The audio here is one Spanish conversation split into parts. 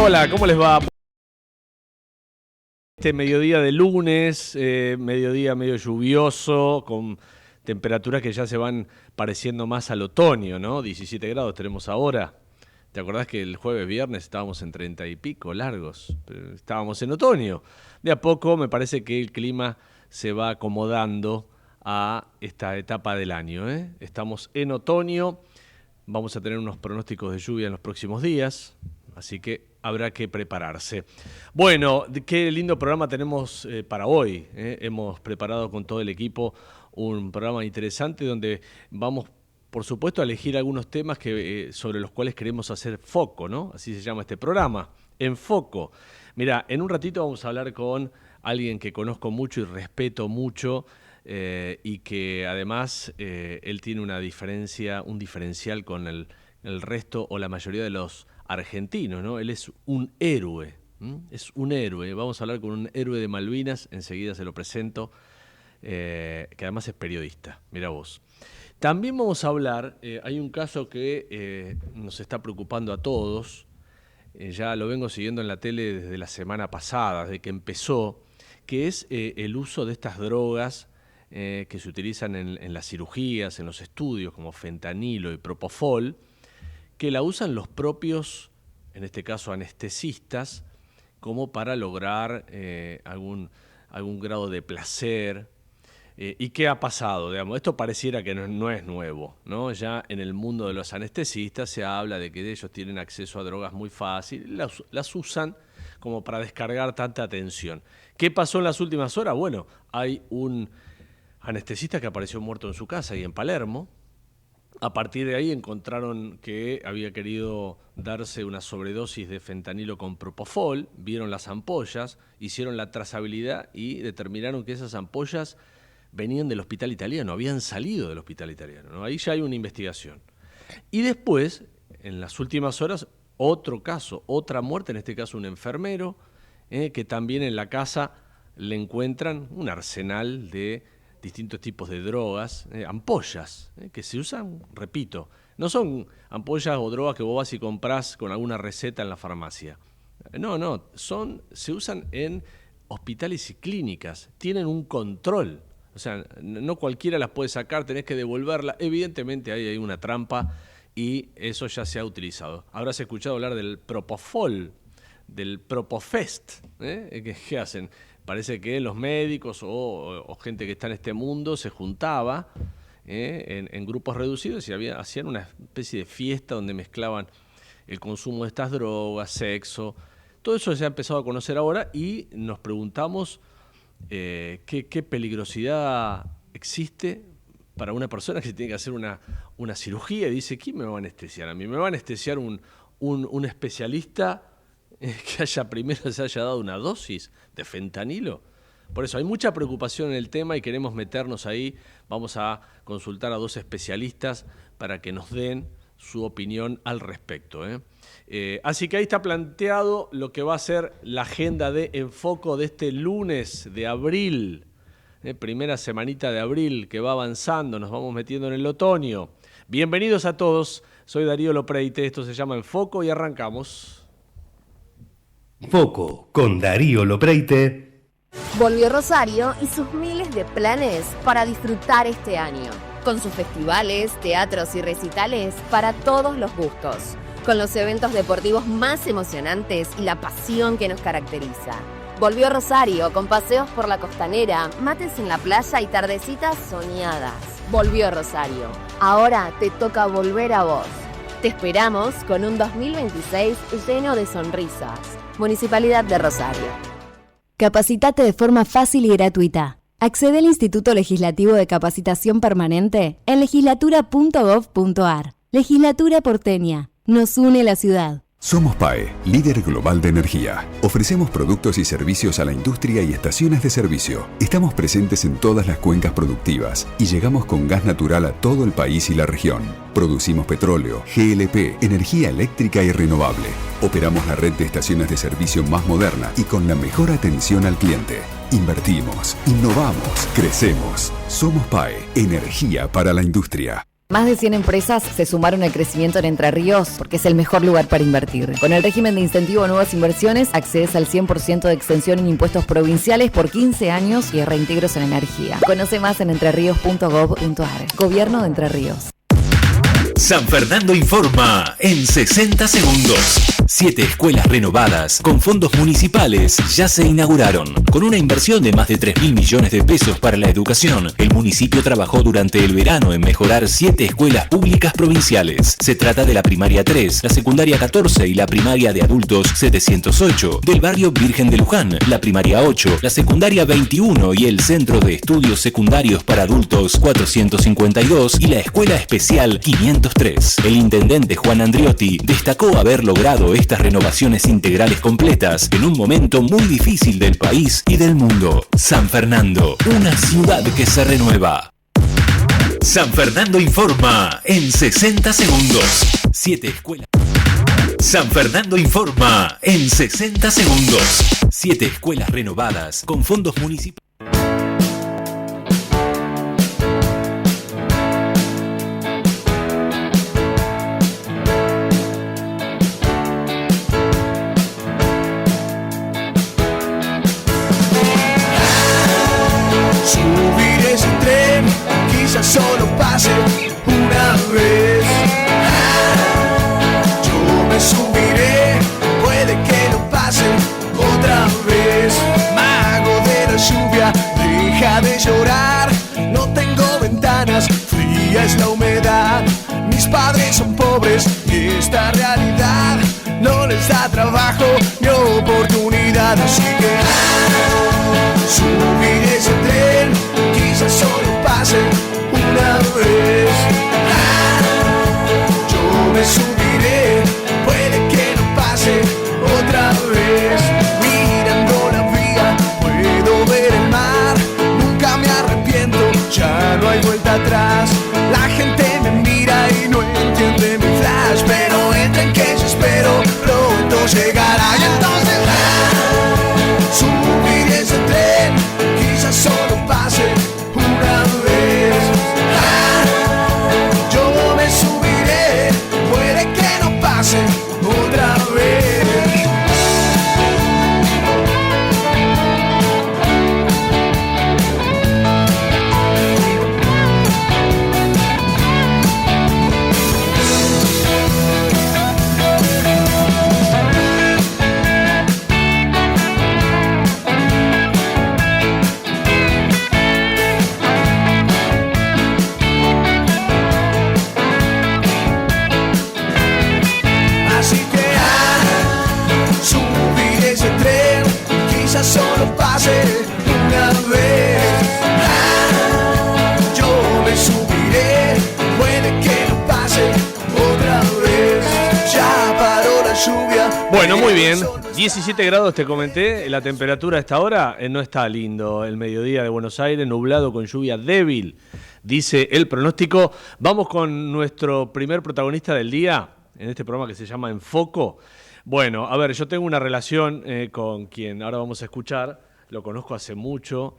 Hola, ¿cómo les va? Este mediodía de lunes, mediodía medio lluvioso, con temperaturas que ya se van pareciendo más al otoño, ¿no? 17 grados tenemos ahora. ¿Te acordás que el jueves, viernes estábamos en 30 y pico largos? Pero estábamos en otoño. De a poco me parece que el clima se va acomodando a esta etapa del año, ¿eh? Estamos en otoño, vamos a tener unos pronósticos de lluvia en los próximos días, así que habrá que prepararse. Bueno, qué lindo programa tenemos para hoy, ¿eh? Hemos preparado con todo el equipo un programa interesante donde vamos, por supuesto, a elegir algunos temas sobre los cuales queremos hacer foco, ¿no? Así se llama este programa, En Foco. Mira, en un ratito vamos a hablar con alguien que conozco mucho y respeto mucho, y que además él tiene un diferencial con el resto o la mayoría de los argentinos, ¿no? Él es un héroe, es un héroe. Vamos a hablar con un héroe de Malvinas, enseguida se lo presento, que además es periodista, mira vos. También vamos a hablar, hay un caso que nos está preocupando a todos, ya lo vengo siguiendo en la tele desde la semana pasada, desde que empezó, que es el uso de estas drogas que se utilizan en las cirugías, en los estudios, como fentanilo y propofol, que la usan los propios, en este caso anestesistas, como para lograr algún grado de placer. ¿Y qué ha pasado? Digamos, esto pareciera que no es nuevo, ¿no? Ya en el mundo de los anestesistas se habla de que ellos tienen acceso a drogas muy fácil, las usan como para descargar tanta tensión. ¿Qué pasó en las últimas horas? Bueno, hay un anestesista que apareció muerto en su casa ahí en Palermo. A partir de ahí encontraron que había querido darse una sobredosis de fentanilo con propofol, vieron las ampollas, hicieron la trazabilidad y determinaron que esas ampollas venían del hospital italiano, habían salido del hospital italiano, ¿no? Ahí ya hay una investigación. Y después, en las últimas horas, otro caso, otra muerte, en este caso un enfermero, que también en la casa le encuentran un arsenal de distintos tipos de drogas, ampollas, que se usan, repito, no son ampollas o drogas que vos vas y comprás con alguna receta en la farmacia. No, se usan en hospitales y clínicas, tienen un control. O sea, no cualquiera las puede sacar, tenés que devolverla. Evidentemente ahí hay una trampa y eso ya se ha utilizado. Habrás escuchado hablar del propofol, del propofest. ¿Qué hacen? Parece que los médicos o gente que está en este mundo se juntaba en grupos reducidos y hacían una especie de fiesta donde mezclaban el consumo de estas drogas, sexo. Todo eso se ha empezado a conocer ahora y nos preguntamos qué peligrosidad existe para una persona que tiene que hacer una cirugía y dice, ¿quién me va a anestesiar? A mí me va a anestesiar un especialista que primero se haya dado una dosis de fentanilo. Por eso hay mucha preocupación en el tema y queremos meternos ahí. Vamos a consultar a dos especialistas para que nos den su opinión al respecto, así que ahí está planteado lo que va a ser la agenda de Enfoco de este lunes de abril, primera semanita de abril que va avanzando, nos vamos metiendo en el otoño. Bienvenidos a todos, soy Darío Lopreite, esto se llama Enfoco y arrancamos. Foco con Darío Lopreite. Volvió Rosario y sus miles de planes para disfrutar este año, con sus festivales, teatros y recitales para todos los gustos, con los eventos deportivos más emocionantes y la pasión que nos caracteriza. Volvió Rosario con paseos por la costanera, mates en la playa y tardecitas soñadas. Volvió Rosario. Ahora te toca volver a vos. Te esperamos con un 2026 lleno de sonrisas. Municipalidad de Rosario. Capacitate de forma fácil y gratuita. Accede al Instituto Legislativo de Capacitación Permanente en legislatura.gov.ar. Legislatura porteña. Nos une la ciudad. Somos PAE, líder global de energía. Ofrecemos productos y servicios a la industria y estaciones de servicio. Estamos presentes en todas las cuencas productivas y llegamos con gas natural a todo el país y la región. Producimos petróleo, GLP, energía eléctrica y renovable. Operamos la red de estaciones de servicio más moderna y con la mejor atención al cliente. Invertimos, innovamos, crecemos. Somos PAE, energía para la industria. Más de 100 empresas se sumaron al crecimiento en Entre Ríos porque es el mejor lugar para invertir. Con el régimen de incentivo a nuevas inversiones, accedes al 100% de extensión en impuestos provinciales por 15 años y reintegros en energía. Conoce más en entreríos.gov.ar. Gobierno de Entre Ríos. San Fernando informa en 60 segundos. 7 escuelas renovadas con fondos municipales ya se inauguraron. Con una inversión de más de 3.000 millones de pesos para la educación, el municipio trabajó durante el verano en mejorar 7 escuelas públicas provinciales. Se trata de la primaria 3, la secundaria 14 y la primaria de adultos 708, del barrio Virgen de Luján, la primaria 8, la secundaria 21 y el centro de estudios secundarios para adultos 452 y la escuela especial 503. El intendente Juan Andriotti destacó haber logrado estas renovaciones integrales completas en un momento muy difícil del país y del mundo. San Fernando, una ciudad que se renueva. San Fernando informa en 60 segundos. 7 escuelas. San Fernando informa en 60 segundos. 7 escuelas renovadas con fondos municipales. Solo pase una vez. Yo me subiré, puede que no pase otra vez. Mago de la lluvia, deja de llorar. No tengo ventanas, fría es la humedad. Mis padres son pobres y esta realidad no les da trabajo ni oportunidad. Así que subiré ese tren, quizás solo pase una vez. Yo me subiré, puede que no pase otra vez. Mirando la vía, puedo ver el mar. Nunca me arrepiento, ya no hay vuelta atrás. La gente me mira y no entiende mi flash, pero entren que yo espero, pronto llegará. Y entonces subiré ese tren, quizás solo pase una vez. Yo me subiré, puede que no pase otra vez. Solo pase una vez. Yo me subiré, puede que no pase otra vez. Ya paró la lluvia. Bueno, muy bien. 17 grados te comenté. La temperatura a esta hora no está lindo. El mediodía de Buenos Aires, nublado con lluvia débil, dice el pronóstico. Vamos con nuestro primer protagonista del día en este programa que se llama En Foco. Bueno, a ver, yo tengo una relación con quien ahora vamos a escuchar, lo conozco hace mucho,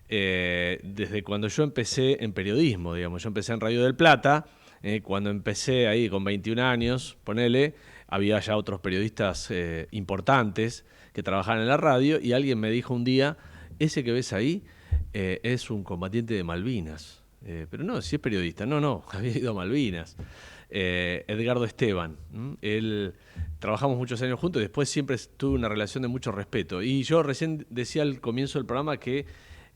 desde cuando yo empecé en periodismo, digamos. Yo empecé en Radio del Plata, cuando empecé ahí con 21 años, ponele, había ya otros periodistas importantes que trabajaban en la radio y alguien me dijo un día, ese que ves ahí es un combatiente de Malvinas. Pero no, si es periodista, no, había ido a Malvinas. Edgardo Esteban, él trabajamos muchos años juntos y después siempre tuve una relación de mucho respeto. Y yo recién decía al comienzo del programa que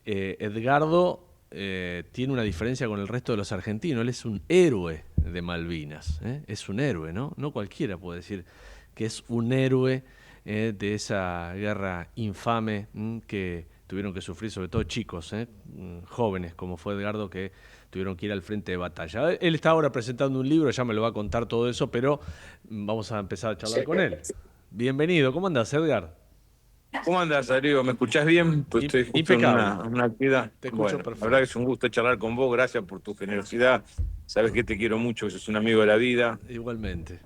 Edgardo tiene una diferencia con el resto de los argentinos. Él es un héroe de Malvinas, es un héroe, ¿no? No cualquiera puede decir que es un héroe de esa guerra infame que tuvieron que sufrir, sobre todo chicos, jóvenes, como fue Edgardo, que tuvieron que ir al frente de batalla. Él está ahora presentando un libro, ya me lo va a contar todo eso, pero vamos a empezar a charlar con él. Bienvenido, ¿cómo andás, Edgar? ¿Cómo andás, Darío? ¿Me escuchás bien? Pues estoy justo en una actividad. Te escucho perfecto. La verdad que es un gusto charlar con vos, gracias por tu generosidad. Sabes que te quiero mucho, sos un amigo de la vida. Igualmente.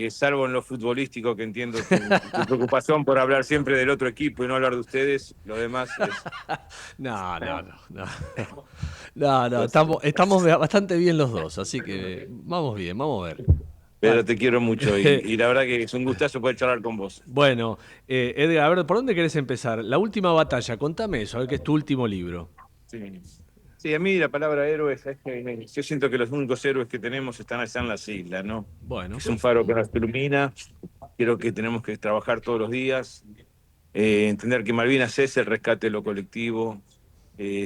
salvo en lo futbolístico, que entiendo tu preocupación por hablar siempre del otro equipo y no hablar de ustedes, lo demás es... No. No, estamos bastante bien los dos, así que vamos bien, vamos a ver. Pero Vale. te quiero mucho y la verdad que es un gustazo poder charlar con vos. Bueno, Edgar, a ver, ¿por dónde querés empezar? La última batalla, contame eso, a ver qué es tu último libro. Sí, a mí la palabra héroe, ¿sabes qué? Yo siento que los únicos héroes que tenemos están allá en las islas, ¿no? Bueno. Es un faro que nos ilumina, creo que tenemos que trabajar todos los días, entender que Malvinas es el rescate de lo colectivo,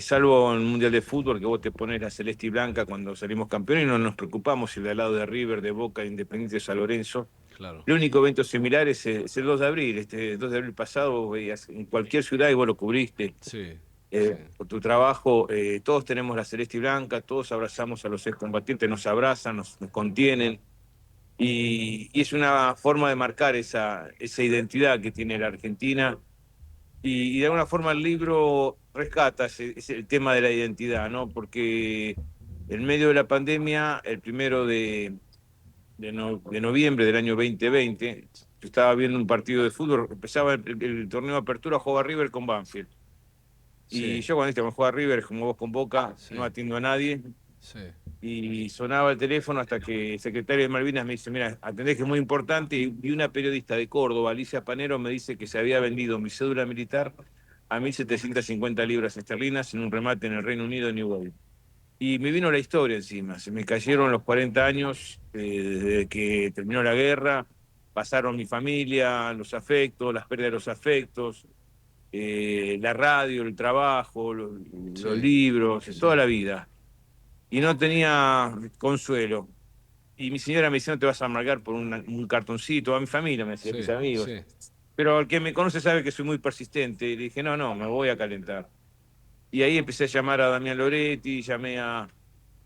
salvo en un Mundial de Fútbol que vos te pones la celeste y blanca cuando salimos campeones y no nos preocupamos si de al lado de River, de Boca, de Independiente de San Lorenzo. Claro. El único evento similar es el 2 de abril. Este 2 de abril pasado veías en cualquier ciudad y vos lo cubriste. Sí. Por tu trabajo, todos tenemos la celeste y blanca, todos abrazamos a los excombatientes, nos abrazan, nos contienen. Y es una forma de marcar esa identidad que tiene la Argentina. Y de alguna forma el libro rescata el tema de la identidad, ¿no? Porque en medio de la pandemia, el 1 de noviembre del año 2020, yo estaba viendo un partido de fútbol, empezaba el torneo de apertura, jugaba River con Banfield. Sí. Y yo cuando jugaba River, como vos con Boca, no atiendo a nadie. Sí. Y sonaba el teléfono hasta que el secretario de Malvinas me dice, mira, atendés que es muy importante, y una periodista de Córdoba, Alicia Panero, me dice que se había vendido mi cédula militar a 1.750 libras esterlinas en un remate en el Reino Unido, en Newgate. Y me vino la historia encima, se me cayeron los 40 años desde que terminó la guerra, pasaron mi familia, los afectos, las pérdidas de los afectos, la radio, el trabajo, los libros, toda la vida. Y no tenía consuelo. Y mi señora me decía, no te vas a amargar por un cartoncito, a mi familia, me decía, mis amigos. Sí. Pero el que me conoce sabe que soy muy persistente. Y le dije, no, me voy a calentar. Y ahí empecé a llamar a Damián Loretti, llamé a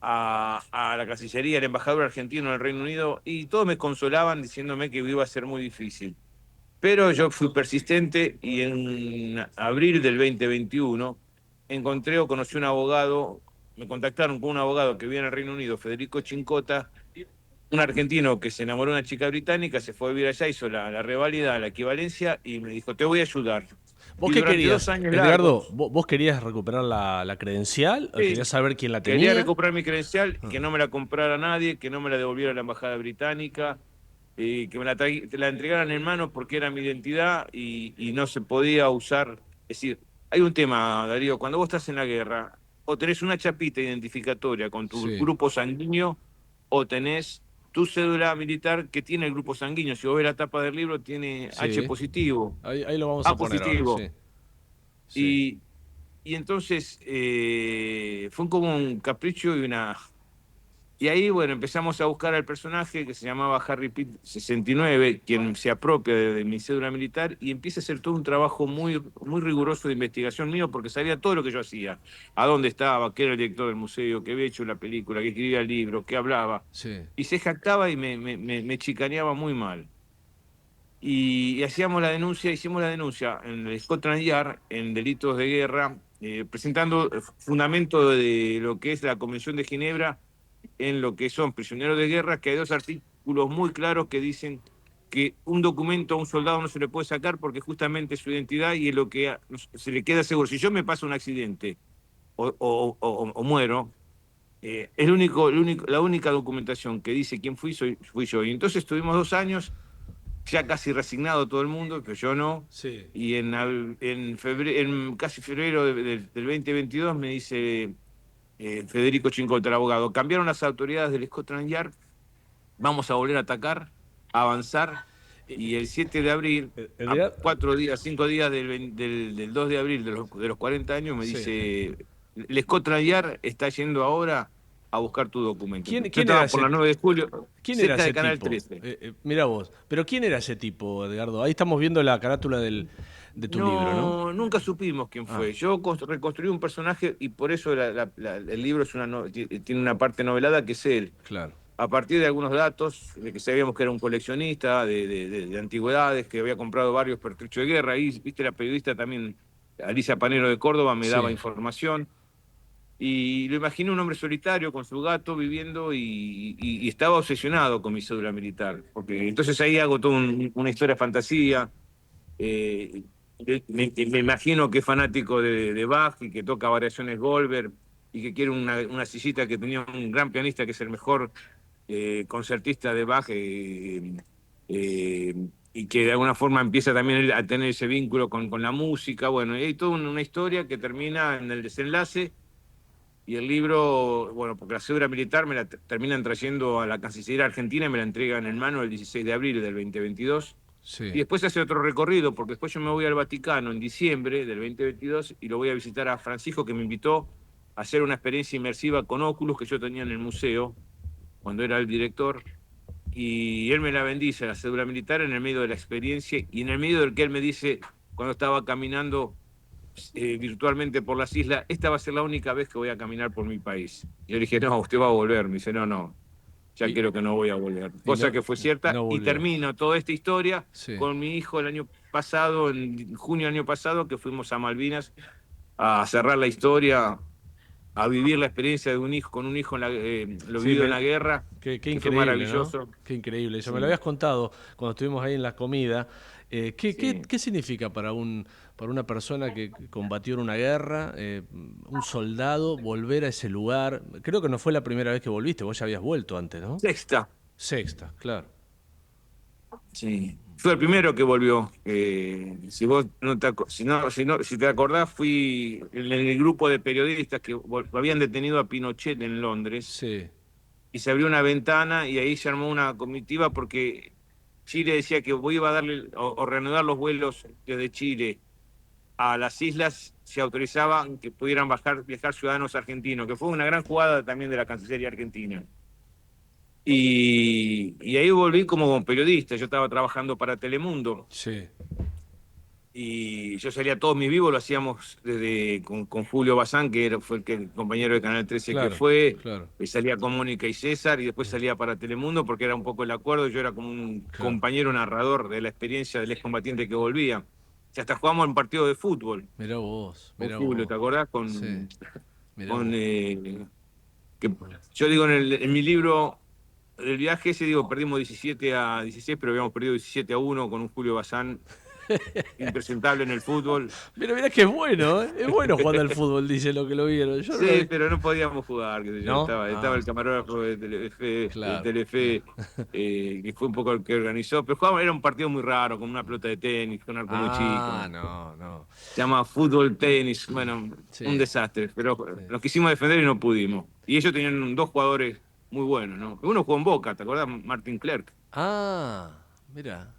la Cancillería, al embajador argentino en el Reino Unido, y todos me consolaban diciéndome que iba a ser muy difícil. Pero yo fui persistente y en abril del 2021 encontré o conocí un abogado, me contactaron con un abogado que vive en el Reino Unido, Federico Chincota, un argentino que se enamoró de una chica británica, se fue a vivir allá, hizo la reválida, la equivalencia, y me dijo, te voy a ayudar. ¿Vos y qué durante querías, 2 años Edgardo? largos, ¿Vos querías recuperar la credencial? ¿O Sí. querías saber quién la tenía? Quería recuperar mi credencial, que no me la comprara nadie, que no me la devolviera la embajada británica, que me la entregaran en mano porque era mi identidad y no se podía usar. Es decir, hay un tema, Darío, cuando vos estás en la guerra, o tenés una chapita identificatoria con tu grupo sanguíneo, o tenés tu cédula militar que tiene el grupo sanguíneo. Si vos ves la tapa del libro, tiene H positivo. Ahí lo vamos a poner positivo. ahora, sí. Y entonces fue como un capricho y ahí, bueno, empezamos a buscar al personaje que se llamaba Harry Pitt 69, quien se apropia de mi cédula militar y empieza a hacer todo un trabajo muy, muy riguroso de investigación mío porque sabía todo lo que yo hacía, a dónde estaba, qué era el director del museo, qué había hecho la película, qué escribía el libro, qué hablaba. Sí. Y se jactaba y me chicaneaba muy mal. Y hicimos la denuncia en el Scotland Yard en delitos de guerra, presentando fundamento de lo que es la Convención de Ginebra en lo que son prisioneros de guerra, que hay 2 artículos muy claros que dicen que un documento a un soldado no se le puede sacar porque justamente es su identidad y es lo que se le queda seguro. Si yo me pasa un accidente o muero, la única documentación que dice quién fui yo. Y entonces estuvimos 2 años, ya casi resignado todo el mundo, pero yo no. Sí. Y en casi febrero del 2022 me dice Federico Chincota, el abogado, cambiaron las autoridades del Scotland Yard, vamos a volver a atacar, a avanzar, y el 7 de abril, a 5 días del 2 de abril de los 40 años, me dice, el Scotland Yard está yendo ahora a buscar tu documento. ¿Quién estaba era por la 9 de julio, ¿Quién cerca era ese de Canal tipo? 13. Mirá vos, pero ¿quién era ese tipo, Edgardo? Ahí estamos viendo la carátula de tu libro, ¿no? Nunca supimos quién fue. Yo reconstruí un personaje y por eso el libro tiene una parte novelada que es él. Claro. A partir de algunos datos, de que sabíamos que era un coleccionista de antigüedades, que había comprado varios pertrechos de guerra. Ahí, viste, la periodista también, Alicia Panero de Córdoba, me daba información. Y lo imaginé un hombre solitario con su gato viviendo y estaba obsesionado con mi cédula militar. Porque entonces ahí hago toda una historia fantasía. eh, me imagino que es fanático de Bach y que toca variaciones Goldberg y que quiere una sillita que tenía un gran pianista que es el mejor concertista de Bach y que de alguna forma empieza también él a tener ese vínculo con la música. Bueno, y hay toda una historia que termina en el desenlace y el libro, bueno, porque la cédula militar me la terminan trayendo a la Cancillería Argentina y me la entregan en mano el 16 de abril del 2022. Sí. Y después hace otro recorrido, porque después yo me voy al Vaticano en diciembre del 2022 y lo voy a visitar a Francisco, que me invitó a hacer una experiencia inmersiva con Oculus que yo tenía en el museo cuando era el director. Y él me la bendice, la cédula militar, en el medio de la experiencia y en el medio del que él me dice, cuando estaba caminando virtualmente por las islas, esta va a ser la única vez que voy a caminar por mi país. Y yo le dije, no, usted va a volver. Me dice, no, ya creo que no voy a volver. Cosa que fue cierta. no y volvió. termino toda esta historia Sí. con mi hijo el año pasado, en junio del año pasado, que fuimos a Malvinas a cerrar la historia, a vivir la experiencia de un hijo con un hijo lo Sí, vivido en la guerra. Qué que increíble, fue maravilloso. ¿no? Qué increíble. Eso Sí. me lo habías contado cuando estuvimos ahí en la comida. Sí. ¿Qué significa para una persona que combatió en una guerra, un soldado, volver a ese lugar? Creo que no fue la primera vez que volviste, vos ya habías vuelto antes, ¿no? Sexta. Sexta, claro. Sí. Fue el primero que volvió. Si vos no te, si te acordás, fui en el grupo de periodistas que habían detenido a Pinochet en Londres. Sí. Y se abrió una ventana y ahí se armó una comitiva porque Chile decía que iba a darle o reanudar los vuelos desde Chile a las islas, se autorizaba que pudieran viajar ciudadanos argentinos, que fue una gran jugada también de la Cancillería Argentina. Y ahí volví como periodista. Yo estaba trabajando para Telemundo. Sí. Y yo salía todos mis vivos, lo hacíamos con Julio Bazán, que fue el compañero de Canal 13 Claro, que fue, claro. y salía con Mónica y César, y después salía para Telemundo, porque era un poco el acuerdo, yo era como un Claro. compañero narrador de la experiencia del excombatiente que volvía. Y hasta jugamos un partido de fútbol Mirá vos, con mirá Julio, vos. ¿te acordás? Sí, mirá Con, vos. que yo digo en mi libro del viaje ese, digo, perdimos 17-16, pero habíamos perdido 17-1 con un Julio Bazán impresentable en el fútbol. Mirá que es bueno, ¿eh? Es bueno jugando al fútbol, dice lo que lo vieron. Yo Sí, no- pero no podíamos jugar, qué sé yo. ¿No? Estaba Ah. el camarógrafo de Telefe, Claro. que fue un poco el que organizó, pero jugábamos, era un partido muy raro, con una pelota de tenis, con un arco muy Ah, chico. no. Se llama fútbol, tenis, bueno, Sí. un desastre, pero Sí. nos quisimos defender y no pudimos. Y ellos tenían dos jugadores muy buenos, ¿no? Uno jugó en Boca, ¿te acordás? Martin Clerc. Ah, mira,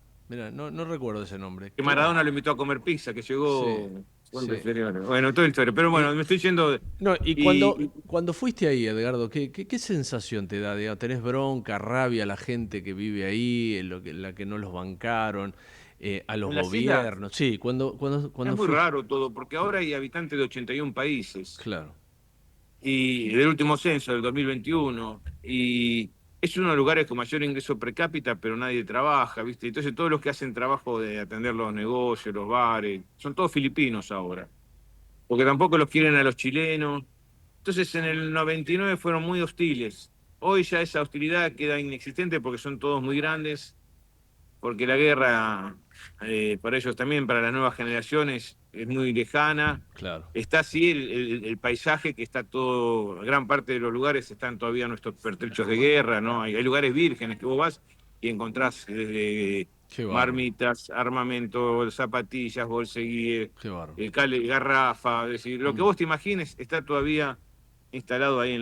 no recuerdo ese nombre. Que Maradona lo invitó a comer pizza, que llegó... Sí, Bueno, sí. inferior. Bueno, toda la historia. Pero bueno, me estoy yendo... No, y Y- cuando fuiste ahí, Edgardo, ¿qué sensación te da? Digamos, ¿tenés bronca, rabia a la gente que vive ahí, la que no los bancaron, a los ¿En las islas? gobiernos? Sí, cuando Es muy fuiste. raro todo, porque ahora hay habitantes de 81 países. Claro, Y del último censo, del 2021. Y es uno de los lugares con mayor ingreso per cápita, pero nadie trabaja, ¿viste? Entonces todos los que hacen trabajo de atender los negocios, los bares, son todos filipinos ahora. Porque tampoco los quieren a los chilenos. Entonces en el 99 fueron muy hostiles. Hoy ya esa hostilidad queda inexistente porque son todos muy grandes, porque la guerra, para ellos también, para las nuevas generaciones, es muy lejana. claro. Está así el paisaje, que está todo, gran parte de los lugares están todavía nuestros pertrechos de guerra, ¿no? Hay lugares vírgenes que vos vas y encontrás Qué bárbaro. marmitas, armamento, zapatillas, bolseguíes, Qué bárbaro. garrafa, es decir, lo que vos te imagines está todavía instalado ahí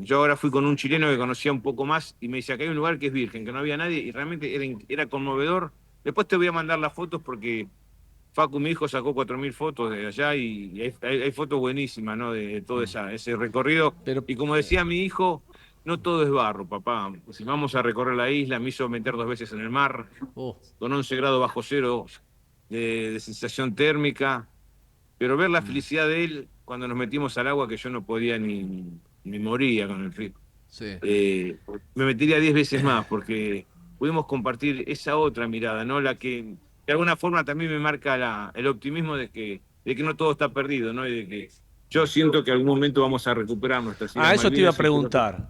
Yo ahora fui con un chileno que conocía un poco más y me dice, acá hay un lugar que es virgen, que no había nadie, y realmente era conmovedor. Después te voy a mandar las fotos porque Facu, mi hijo, sacó 4.000 fotos de allá y hay fotos buenísimas, ¿no? De todo ese recorrido. Pero- Y como decía mi hijo, no todo es barro, papá. Si vamos a recorrer la isla, me hizo meter 2 veces en el mar, Oh, con 11 grados bajo cero de sensación térmica. Pero ver la felicidad de él cuando nos metimos al agua, que yo no podía ni moría con el frío. sí. Me metería 10 veces más porque pudimos compartir esa otra mirada, ¿no? La que de alguna forma también me marca el optimismo de que no todo está perdido, ¿no? Y de que Yo siento que en algún momento vamos a recuperar nuestras Islas Eso te iba a Malvinas.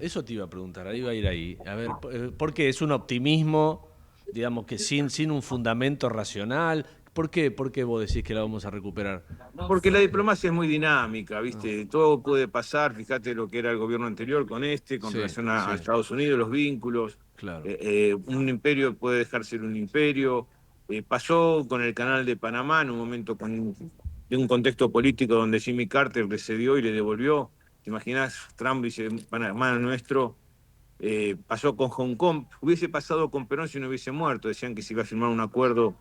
preguntar, ahí iba a ir ahí. A ver, ¿por qué es un optimismo, digamos que sin un fundamento racional? ¿Por qué vos decís que la vamos a recuperar? Porque la diplomacia es muy dinámica, ¿viste? Todo puede pasar. Fíjate lo que era el gobierno anterior con con Sí, relación sí. a Estados Unidos, los vínculos. Claro. Un imperio puede dejar ser un imperio. Pasó con el Canal de Panamá en un momento de un contexto político donde Jimmy Carter le cedió y le devolvió. ¿Te imaginás? Trump dice, Panamá es nuestro. Pasó con Hong Kong. Hubiese pasado con Perón si no hubiese muerto. Decían que se iba a firmar un acuerdo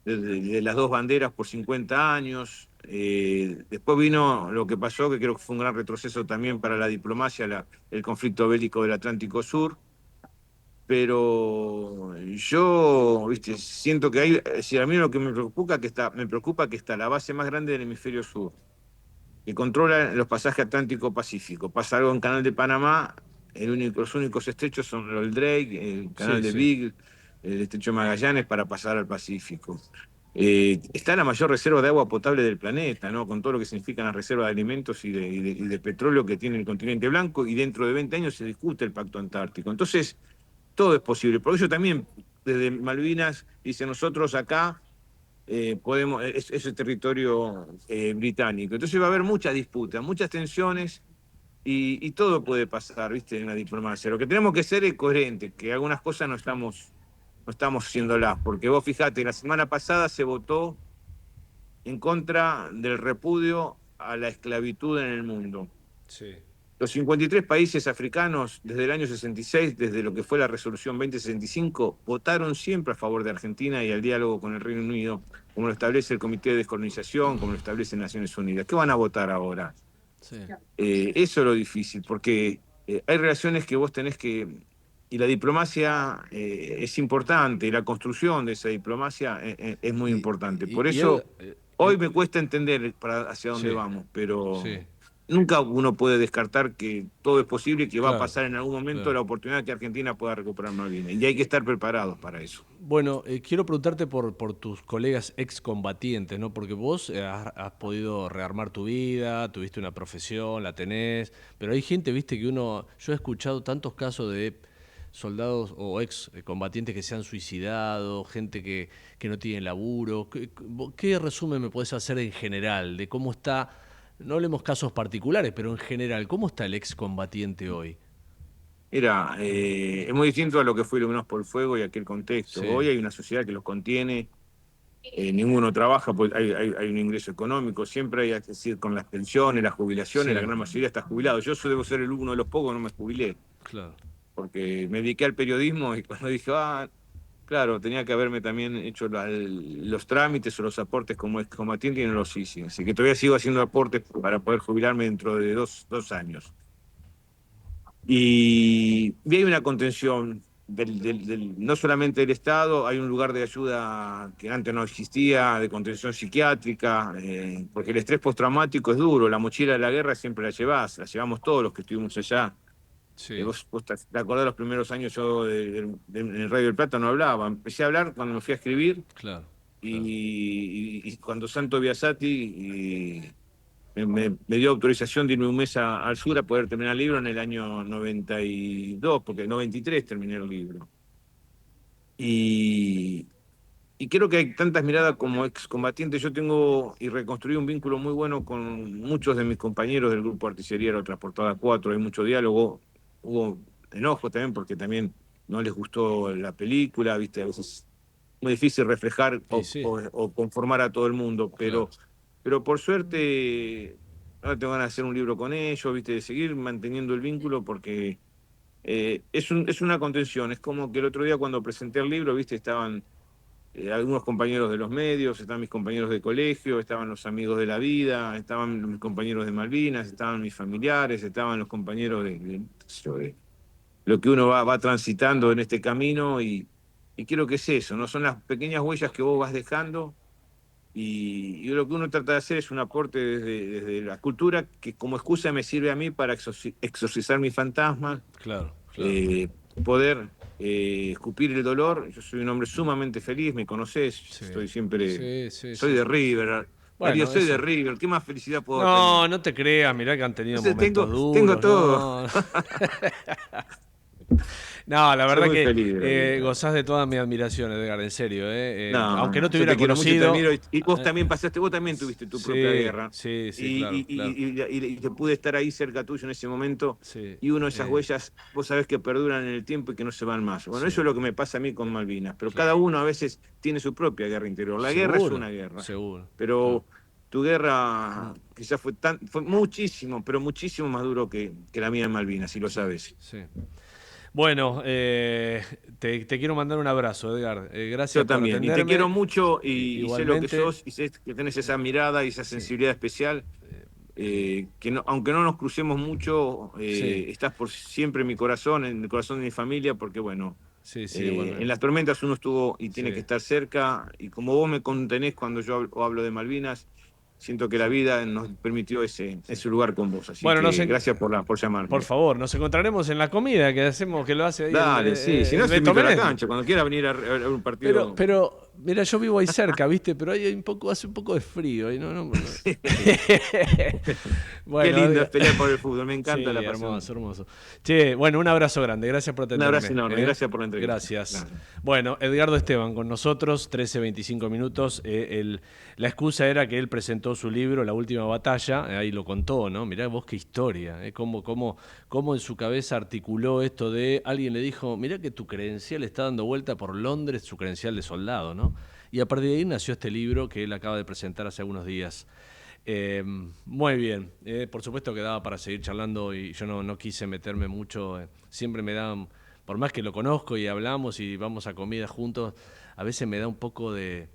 de las dos banderas por 50 años. Después vino lo que pasó, que creo que fue un gran retroceso también para la diplomacia, el conflicto bélico del Atlántico Sur. Pero yo, viste, siento que hay, si a mí lo que me preocupa que está la base más grande del hemisferio sur, que controla los pasajes Atlántico-Pacífico. Pasa algo en Canal de Panamá, los únicos estrechos son el Drake, el Canal de Beagle, el estrecho de Magallanes para pasar al Pacífico. Está la mayor reserva de agua potable del planeta, ¿no? Con todo lo que significan las reservas de alimentos y de petróleo que tiene el continente blanco, y dentro de 20 años se discute el Pacto Antártico. Entonces, todo es posible. Por eso también, desde Malvinas, dice, nosotros acá podemos, es el territorio británico. Entonces va a haber muchas disputas, muchas tensiones, y todo puede pasar, ¿viste? En la diplomacia. Lo que tenemos que ser es coherentes, que algunas cosas no estamos haciéndolas. Porque vos fijate, la semana pasada se votó en contra del repudio a la esclavitud en el mundo. Sí. Los 53 países africanos desde el año 66, desde lo que fue la resolución 2065, votaron siempre a favor de Argentina y al diálogo con el Reino Unido, como lo establece el Comité de Descolonización, como lo establece Naciones Unidas. ¿Qué van a votar ahora? Sí. Eso es lo difícil, porque hay relaciones que vos tenés que... Y la diplomacia es importante, y la construcción de esa diplomacia es muy importante. Por eso, hoy me cuesta entender hacia dónde vamos, pero... Sí. Nunca uno puede descartar que todo es posible y que va a Claro, pasar en algún momento claro. la oportunidad de que Argentina pueda recuperar Malvinas. Y hay que estar preparados para eso. Bueno, quiero preguntarte por tus colegas excombatientes, ¿no? Porque vos has podido rearmar tu vida, tuviste una profesión, la tenés, pero hay gente, viste, yo he escuchado tantos casos de soldados o excombatientes que se han suicidado, gente que no tiene laburo. ¿Qué resumen me podés hacer en general de cómo está, no hablemos casos particulares, pero en general, cómo está el excombatiente hoy? Mira, es muy distinto a lo que fue Iluminados por el Fuego y aquel contexto. Sí. Hoy hay una sociedad que los contiene, ninguno trabaja, pues hay un ingreso económico, siempre hay, es decir, con las pensiones, las jubilaciones, Sí. la gran mayoría está jubilado. Yo debo ser uno de los pocos que no me jubilé, Claro. porque me dediqué al periodismo y cuando dije, claro, tenía que haberme también hecho los trámites o los aportes como excombatiente y no los hice. Así que todavía sigo haciendo aportes para poder jubilarme dentro de dos años. Y hay una contención, no solamente del Estado, hay un lugar de ayuda que antes no existía, de contención psiquiátrica, porque el estrés postraumático es duro, la mochila de la guerra siempre la llevamos todos los que estuvimos allá. Sí. Vos te acordás de los primeros años, yo en el Radio del Plata no hablaba, empecé a hablar cuando me fui a escribir, Claro. y cuando Santo Biasati me dio autorización de irme un mes al sur a poder terminar el libro en el año 92, porque en 93 terminé el libro. Y creo que hay tantas miradas como excombatientes. Yo tengo y reconstruí un vínculo muy bueno con muchos de mis compañeros del grupo Artillería Aerotransportada 4, hay mucho diálogo. Hubo enojo también porque también no les gustó la película, viste, a veces es muy difícil reflejar o conformar a todo el mundo, pero por suerte ahora tengo ganas de hacer un libro con ellos, viste, de seguir manteniendo el vínculo porque es una contención. Es como que el otro día cuando presenté el libro, viste, estaban algunos compañeros de los medios, estaban mis compañeros de colegio, estaban los amigos de la vida, estaban mis compañeros de Malvinas, estaban mis familiares, estaban los compañeros de lo que uno va transitando en este camino, y creo que es eso, ¿no? Son las pequeñas huellas que vos vas dejando, y lo que uno trata de hacer es un aporte desde la cultura que como excusa me sirve a mí para exorcizar mis fantasmas, Claro. poder escupir el dolor. Yo soy un hombre sumamente feliz, me conocés, estoy siempre... soy de River, Bueno, Darío, soy eso. de River, ¿qué más felicidad puedo tener? No, no te creas, mirá que han tenido Entonces momentos duros. tengo todo. No. No, la Soy verdad muy que feliz de la vida. gozás de toda mi admiración, Edgar, en serio. No, aunque no te yo hubiera quiero mucho, te conocido. admiro, y vos también pasaste, vos también tuviste tu propia guerra. Sí, y, claro, y- claro. y que pude estar ahí cerca tuyo en ese momento. Sí, Y uno de esas huellas, vos sabés que perduran en el tiempo y que no se van más. Bueno, Sí. eso es lo que me pasa a mí con Malvinas. Pero Claro. cada uno a veces tiene su propia guerra interior. La guerra es Seguro, una guerra. Seguro. Pero tu guerra quizás fue muchísimo, pero muchísimo más duro que la mía en Malvinas, si lo sabes. Sí. Bueno, te quiero mandar un abrazo, Edgar. Gracias Yo por también, y atenderme. te quiero mucho y sé lo que Igualmente. sos y sé que tenés esa mirada y esa sensibilidad especial, que aunque no nos crucemos mucho, Sí. estás por siempre en mi corazón, en el corazón de mi familia, porque bueno, Sí, igualmente. en las tormentas uno estuvo y tiene Sí. que estar cerca, y como vos me contenés cuando yo hablo de Malvinas, siento que la vida nos permitió ese lugar con vos, así Bueno, que gracias por llamarme. Por favor, nos encontraremos en la comida que hacemos, que lo hace ahí. Dale, sí, si no se Beto invito a la Menéndez. cancha, cuando quiera venir a ver un partido. Pero, mira, yo vivo ahí cerca, ¿viste? Pero ahí hace un poco de frío. Y no. Qué lindo es pelear por el fútbol, me encanta la pasión. Hermoso. Che, bueno, un abrazo grande, gracias por Un atenderme. abrazo enorme, gracias por la entrevista. Gracias. Claro. Bueno, Edgardo Esteban con nosotros, 13:25 minutos. La excusa era que él presentó su libro, La Última Batalla, ahí lo contó, ¿no? Mirá vos qué historia, cómo en su cabeza articuló esto de, alguien le dijo, mirá que tu credencial está dando vuelta por Londres, su credencial de soldado, ¿no? Y a partir de ahí nació este libro que él acaba de presentar hace algunos días. Muy bien, por supuesto que daba para seguir charlando y yo no quise meterme mucho, siempre me da, por más que lo conozco y hablamos y vamos a comida juntos, a veces me da un poco de,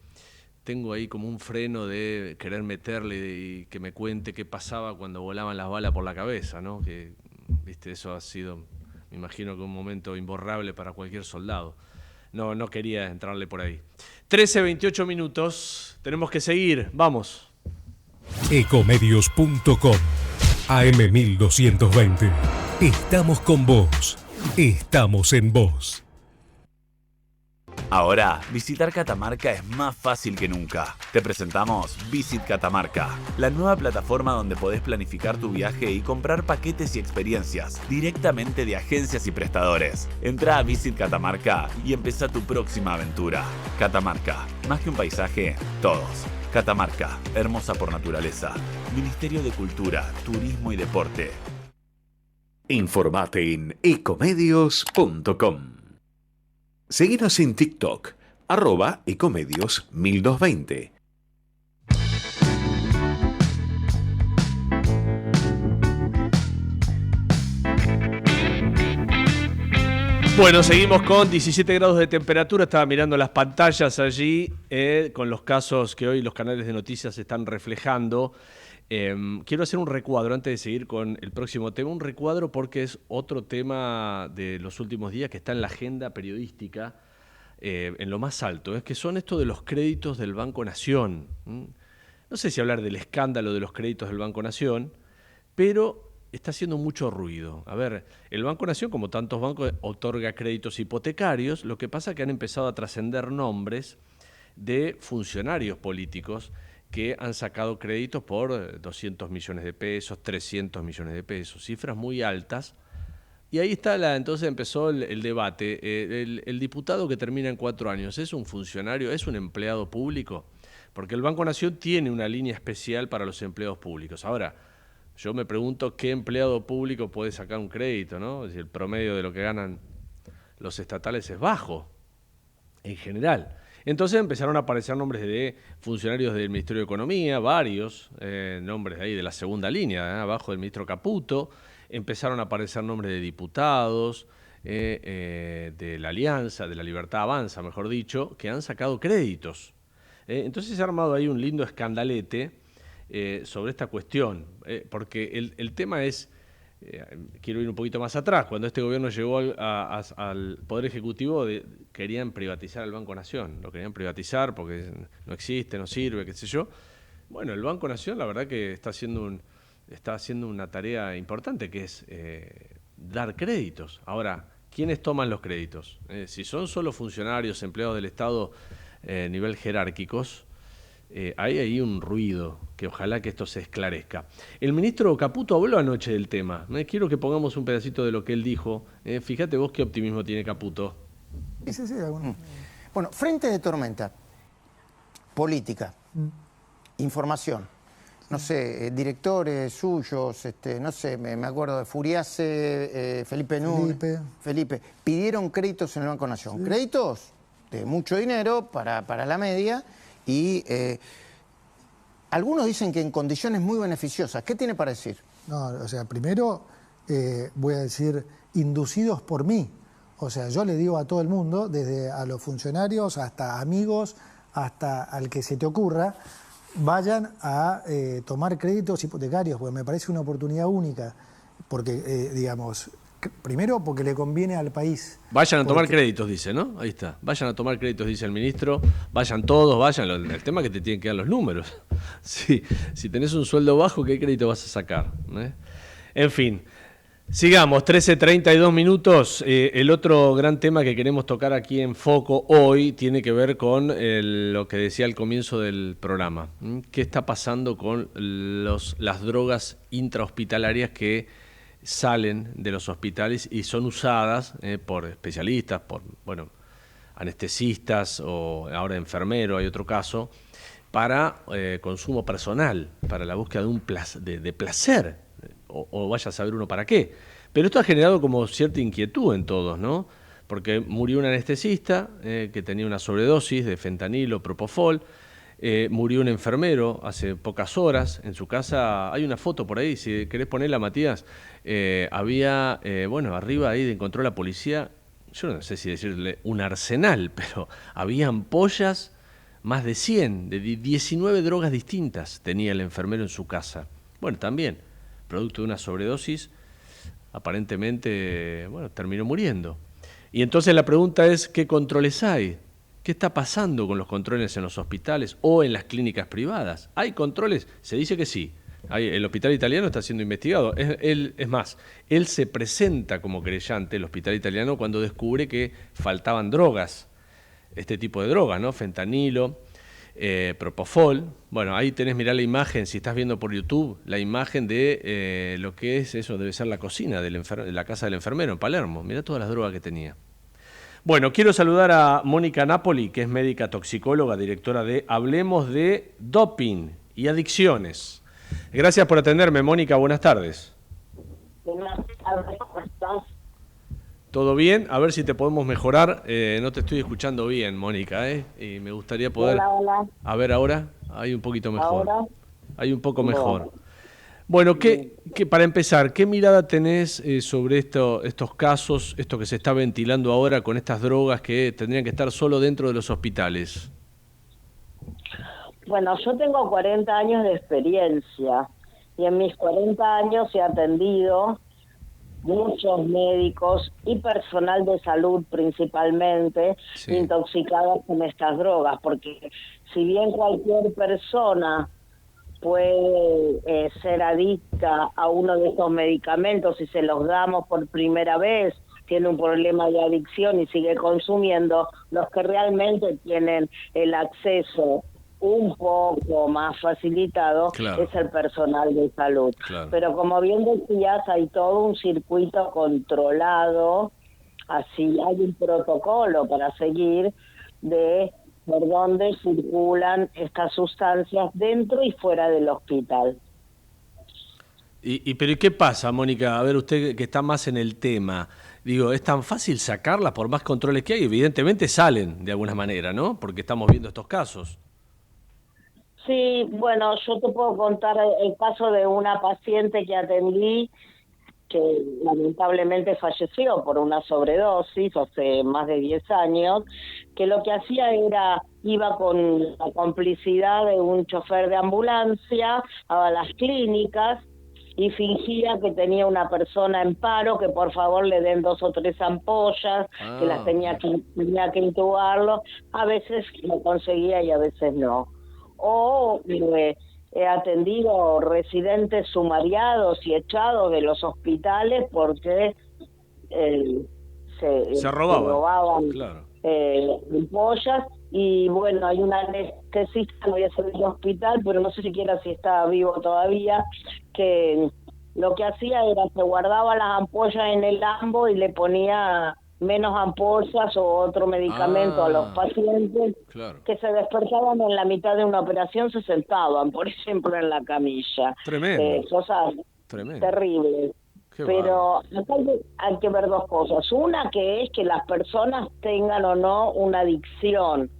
tengo ahí como un freno de querer meterle y que me cuente qué pasaba cuando volaban las balas por la cabeza, ¿no? Que, viste, eso ha sido, me imagino que un momento imborrable para cualquier soldado. No quería entrarle por ahí. 13:28 minutos, tenemos que seguir, vamos. Ecomedios.com AM1220. Estamos con vos. Estamos en vos. Ahora, visitar Catamarca es más fácil que nunca. Te presentamos Visit Catamarca, la nueva plataforma donde podés planificar tu viaje y comprar paquetes y experiencias directamente de agencias y prestadores. Entrá a Visit Catamarca y empezá tu próxima aventura. Catamarca, más que un paisaje, todos. Catamarca, hermosa por naturaleza. Ministerio de Cultura, Turismo y Deporte. Informate en ecomedios.com. Seguinos en TikTok, @ecomedios1220. Bueno, seguimos con 17 grados de temperatura. Estaba mirando las pantallas allí con los casos que hoy los canales de noticias están reflejando. Quiero hacer un recuadro antes de seguir con el próximo tema. Un recuadro porque es otro tema de los últimos días que está en la agenda periodística en lo más alto. Es que son esto de los créditos del Banco Nación. No sé si hablar del escándalo de los créditos del Banco Nación, pero está haciendo mucho ruido. A ver, el Banco Nación, como tantos bancos, otorga créditos hipotecarios. Lo que pasa es que han empezado a trascender nombres de funcionarios políticos que han sacado créditos por 200 millones de pesos, 300 millones de pesos, cifras muy altas. Y ahí está entonces empezó el debate. El diputado que termina en 4 años, ¿es un funcionario, es un empleado público? Porque el Banco Nación tiene una línea especial para los empleados públicos. Ahora, yo me pregunto qué empleado público puede sacar un crédito, ¿no? Si el promedio de lo que ganan los estatales es bajo, en general. Entonces empezaron a aparecer nombres de funcionarios del Ministerio de Economía, varios nombres de ahí de la segunda línea, abajo del ministro Caputo. Empezaron a aparecer nombres de diputados, de la Alianza, de la Libertad Avanza, mejor dicho, que han sacado créditos. Entonces se ha armado ahí un lindo escandalete sobre esta cuestión, porque el tema es, quiero ir un poquito más atrás, cuando este gobierno llegó al Poder Ejecutivo querían privatizar el Banco Nación, lo querían privatizar porque no existe, no sirve, qué sé yo. Bueno, el Banco Nación la verdad que está haciendo una tarea importante que es dar créditos. Ahora, ¿quiénes toman los créditos? Si son solo funcionarios, empleados del Estado nivel jerárquicos, hay ahí un ruido que ojalá que esto se esclarezca. El ministro Caputo habló anoche del tema. Quiero que pongamos un pedacito de lo que él dijo. Fíjate vos qué optimismo tiene Caputo. Sí. Bueno, frente de tormenta, política, información. No sé, directores suyos, no sé, me acuerdo de Furiase, Felipe Núñez. Felipe, pidieron créditos en el Banco Nación. Sí. Créditos de mucho dinero para la media y algunos dicen que en condiciones muy beneficiosas. ¿Qué tiene para decir? No, o sea, primero voy a decir inducidos por mí. O sea, yo le digo a todo el mundo, desde a los funcionarios hasta amigos, hasta al que se te ocurra, vayan a tomar créditos hipotecarios, porque me parece una oportunidad única, porque, digamos, primero porque le conviene al país. Vayan a tomar créditos, dice, ¿no? Ahí está. Vayan a tomar créditos, dice el ministro. Vayan todos, vayan. El tema es que te tienen que dar los números. Sí, si tenés un sueldo bajo, ¿qué crédito vas a sacar? En fin. Sigamos, 13:32 minutos. El otro gran tema que queremos tocar aquí en Foco hoy tiene que ver con lo que decía al comienzo del programa. ¿Qué está pasando con las drogas intrahospitalarias que salen de los hospitales y son usadas por especialistas, por anestesistas o ahora enfermeros, hay otro caso, para consumo personal, para la búsqueda de placer? O vaya a saber uno para qué. Pero esto ha generado como cierta inquietud en todos, ¿no? Porque murió un anestesista que tenía una sobredosis de fentanilo, propofol, murió un enfermero hace pocas horas en su casa. Hay una foto por ahí, si querés ponerla, Matías. Había, arriba ahí encontró la policía, yo no sé si decirle un arsenal, pero había ampollas, más de 100, de 19 drogas distintas tenía el enfermero en su casa. Bueno, también producto de una sobredosis, aparentemente, terminó muriendo. Y entonces la pregunta es, ¿qué controles hay? ¿Qué está pasando con los controles en los hospitales o en las clínicas privadas? ¿Hay controles? Se dice que sí. El hospital italiano está siendo investigado. Es más, él se presenta como querellante, el hospital italiano, cuando descubre que faltaban drogas, este tipo de drogas, ¿no? Fentanilo, propofol. Bueno, ahí tenés, mirá la imagen, si estás viendo por YouTube, la imagen de lo que es eso, debe ser la cocina de la casa del enfermero en Palermo. Mirá todas las drogas que tenía. Bueno, quiero saludar a Mónica Napoli, que es médica toxicóloga, directora de Hablemos de Doping y Adicciones. Gracias por atenderme, Mónica, buenas tardes. Buenas tardes, ¿cómo estás? ¿Todo bien? A ver si te podemos mejorar. No te estoy escuchando bien, Mónica, y me gustaría poder... Hola. A ver ahora, hay un poquito mejor. ¿Ahora? Hay un poco mejor. Bueno, para empezar, ¿qué mirada tenés sobre estos casos, esto que se está ventilando ahora con estas drogas que tendrían que estar solo dentro de los hospitales? Bueno, yo tengo 40 años de experiencia y en mis 40 años he atendido muchos médicos y personal de salud principalmente intoxicados con estas drogas, porque si bien cualquier persona puede ser adicta a uno de estos medicamentos y se los damos por primera vez, tiene un problema de adicción y sigue consumiendo, los que realmente tienen el acceso un poco más facilitado es el personal de salud. Pero como bien decías, hay todo un circuito controlado, así hay un protocolo para seguir de por dónde circulan estas sustancias dentro y fuera del hospital. Pero ¿qué pasa, Mónica? A ver, usted que está más en el tema, digo, ¿es tan fácil sacarlas por más controles que hay? Evidentemente salen de alguna manera, ¿no? Porque estamos viendo estos casos. Sí, bueno, yo te puedo contar el caso de una paciente que atendí que lamentablemente falleció por una sobredosis hace más de 10 años, que lo que hacía era, iba con la complicidad de un chofer de ambulancia a las clínicas y fingía que tenía una persona en paro, que por favor le den 2 o 3 ampollas, que las tenía que intubarlo. A veces lo conseguía y a veces no. O he atendido residentes sumariados y echados de los hospitales porque se robaban ampollas y bueno, hay un anestesista, no voy a hacer el hospital, pero no sé siquiera si está vivo todavía, que lo que hacía era que guardaba las ampollas en el ambo y le ponía menos ampollas o otro medicamento a los pacientes que se despertaban en la mitad de una operación, se sentaban, por ejemplo, en la camilla. Tremendo. Cosas terribles. Pero acá hay que ver dos cosas. Una que es que las personas tengan o no una adicción,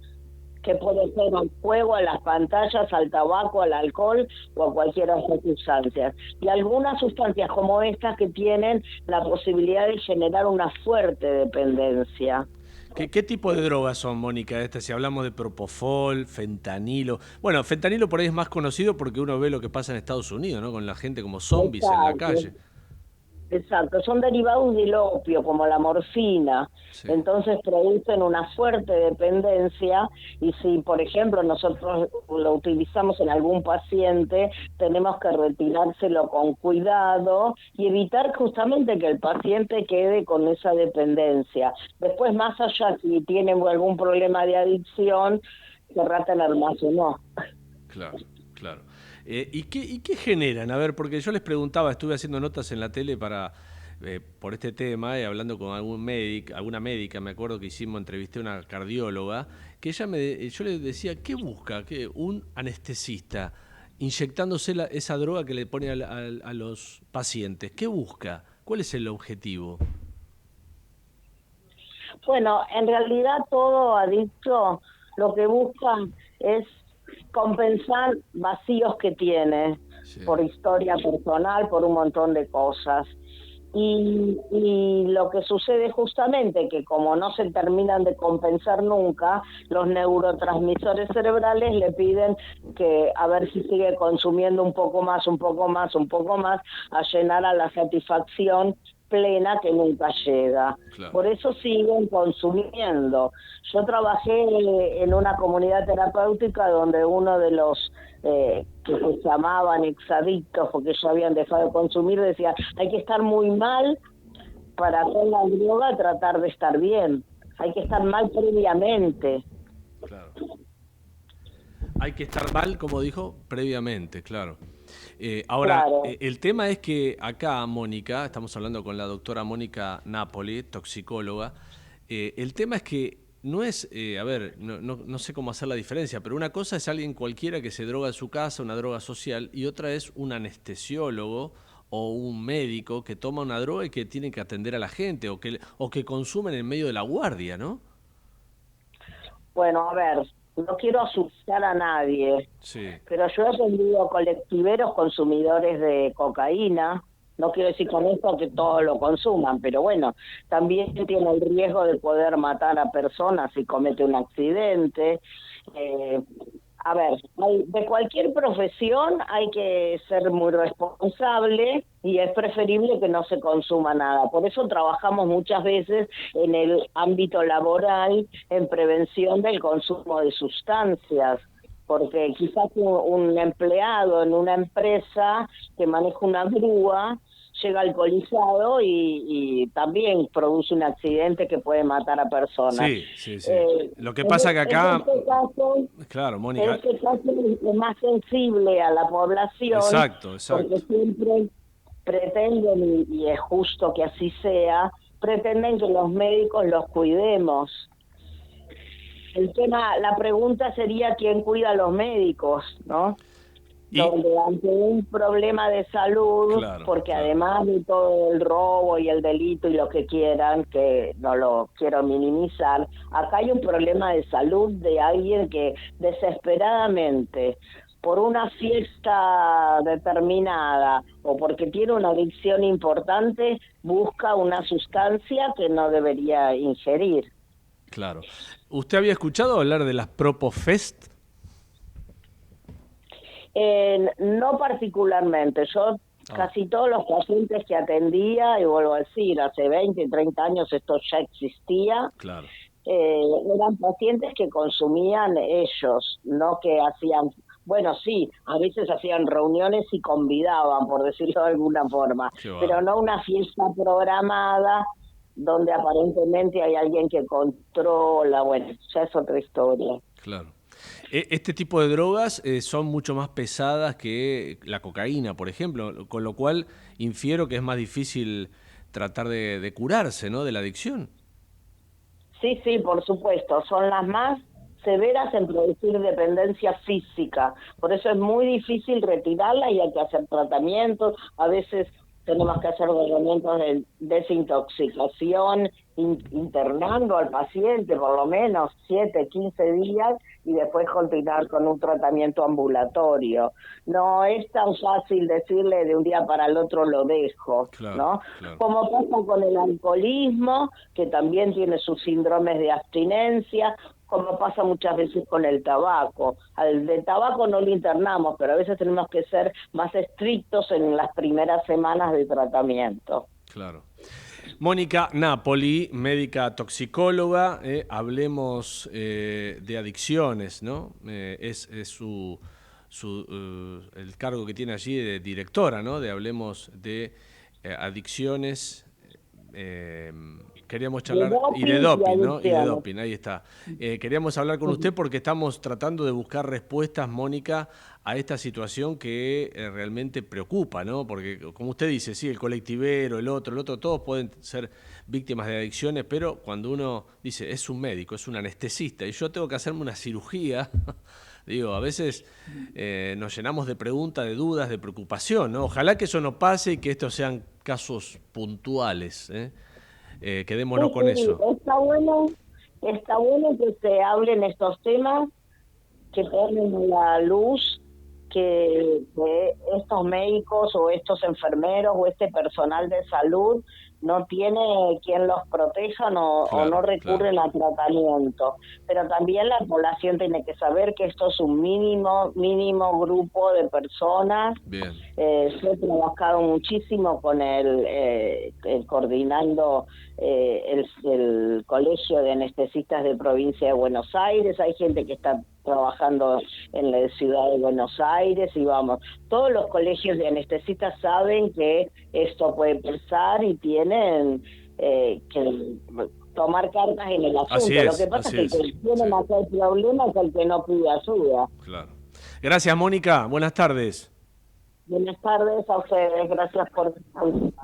que puede ser al juego, a las pantallas, al tabaco, al alcohol o a cualquier otra sustancia. Y algunas sustancias como estas que tienen la posibilidad de generar una fuerte dependencia. ¿Qué tipo de drogas son, Mónica? Si hablamos de propofol, fentanilo. Bueno, fentanilo por ahí es más conocido porque uno ve lo que pasa en Estados Unidos, ¿no? Con la gente como zombies en la calle. Exacto, son derivados del opio, como la morfina, entonces producen una fuerte dependencia y si, por ejemplo, nosotros lo utilizamos en algún paciente, tenemos que retirárselo con cuidado y evitar justamente que el paciente quede con esa dependencia. Después, más allá, si tiene algún problema de adicción, querrá tener más o no. Claro, claro. ¿Y qué generan? A ver, porque yo les preguntaba, estuve haciendo notas en la tele por este tema y hablando con alguna médica, me acuerdo que entrevisté a una cardióloga, que yo le decía, ¿qué busca? Un anestesista inyectándose esa droga que le pone a los pacientes. ¿Qué busca? ¿Cuál es el objetivo? Bueno, en realidad todo adicto lo que busca es compensar vacíos que tiene por historia personal, por un montón de cosas. Y lo que sucede justamente que como no se terminan de compensar nunca, los neurotransmisores cerebrales le piden que a ver si sigue consumiendo un poco más, a llenar a la satisfacción plena que nunca llega. Claro. Por eso siguen consumiendo. Yo trabajé en una comunidad terapéutica donde uno de los que se llamaban exadictos porque ya habían dejado de consumir decía, hay que estar muy mal para con la droga tratar de estar bien. Hay que estar mal previamente. Claro. Hay que estar mal, como dijo, previamente, claro. Ahora, claro. El tema es que acá, Mónica, estamos hablando con la doctora Mónica Napoli, toxicóloga, el tema es que no es, no sé cómo hacer la diferencia, pero una cosa es alguien cualquiera que se droga en su casa, una droga social, y otra es un anestesiólogo o un médico que toma una droga y que tiene que atender a la gente o que consumen en medio de la guardia, ¿no? Bueno, a ver, no quiero asustar a nadie, pero yo he atendido colectiveros consumidores de cocaína. No quiero decir con esto que todos lo consuman, pero bueno, también tiene el riesgo de poder matar a personas si comete un accidente. A ver, de cualquier profesión hay que ser muy responsable y es preferible que no se consuma nada. Por eso trabajamos muchas veces en el ámbito laboral en prevención del consumo de sustancias. Porque quizás un empleado en una empresa que maneja una grúa llega alcoholizado y también produce un accidente que puede matar a personas. Sí. Lo que pasa que acá... En este caso, claro, Mónica. En este caso es más sensible a la población. Exacto. Porque siempre pretenden, y es justo que así sea, pretenden que los médicos los cuidemos. El tema, la pregunta sería quién cuida a los médicos, ¿no? Donde ante un problema de salud, porque además de todo el robo y el delito y lo que quieran, que no lo quiero minimizar, acá hay un problema de salud de alguien que desesperadamente, por una fiesta determinada o porque tiene una adicción importante, busca una sustancia que no debería ingerir. Claro. ¿Usted había escuchado hablar de las Propofest? No particularmente. Yo casi todos los pacientes que atendía, y vuelvo a decir, hace 20, 30 años esto ya existía, eran pacientes que consumían ellos, no que hacían... Bueno, sí, a veces hacían reuniones y convidaban, por decirlo de alguna forma, pero no una fiesta programada donde aparentemente hay alguien que controla, bueno, ya es otra historia. Claro. Este tipo de drogas son mucho más pesadas que la cocaína, por ejemplo, con lo cual infiero que es más difícil tratar de curarse, ¿no?, de la adicción. Sí, por supuesto, son las más severas en producir dependencia física, por eso es muy difícil retirarla y hay que hacer tratamientos, a veces tenemos que hacer tratamientos de desintoxicación, internando al paciente por lo menos 7, 15 días y después continuar con un tratamiento ambulatorio. No es tan fácil decirle de un día para el otro lo dejo, claro, ¿no? Claro. Como pasa con el alcoholismo, que también tiene sus síndromes de abstinencia, como pasa muchas veces con el tabaco. Al de tabaco no lo internamos, pero a veces tenemos que ser más estrictos en las primeras semanas de tratamiento. Claro. Mónica Napoli, médica toxicóloga, hablemos de adicciones, ¿no? Es el cargo que tiene allí de directora, ¿no? De Hablemos de Adicciones. Queríamos charlar y de doping, ¿no? Y de doping, ahí está. Queríamos hablar con usted porque estamos tratando de buscar respuestas, Mónica, a esta situación que realmente preocupa, ¿no? Porque, como usted dice, sí, el colectivero, el otro, todos pueden ser víctimas de adicciones, pero cuando uno dice, es un médico, es un anestesista, y yo tengo que hacerme una cirugía, digo, a veces nos llenamos de preguntas, de dudas, de preocupación, ¿no? Ojalá que eso no pase y que estos sean casos puntuales, quedémonos con eso. Está bueno que se hablen estos temas, que ponen a la luz que estos médicos o estos enfermeros o este personal de salud no tiene quien los proteja o no recurren a tratamiento. Pero también la población tiene que saber que esto es un mínimo grupo de personas. Bien. Yo he trabajado muchísimo con el coordinando el Colegio de Anestesistas de Provincia de Buenos Aires. Hay gente que está trabajando en la ciudad de Buenos Aires y vamos, todos los colegios de anestesistas saben que esto puede pasar y tienen que tomar cartas en el asunto. Lo que pasa es que el que tiene más el problema es el que no pide ayuda. Claro. Gracias, Mónica. Buenas tardes. Buenas tardes a ustedes. Gracias por...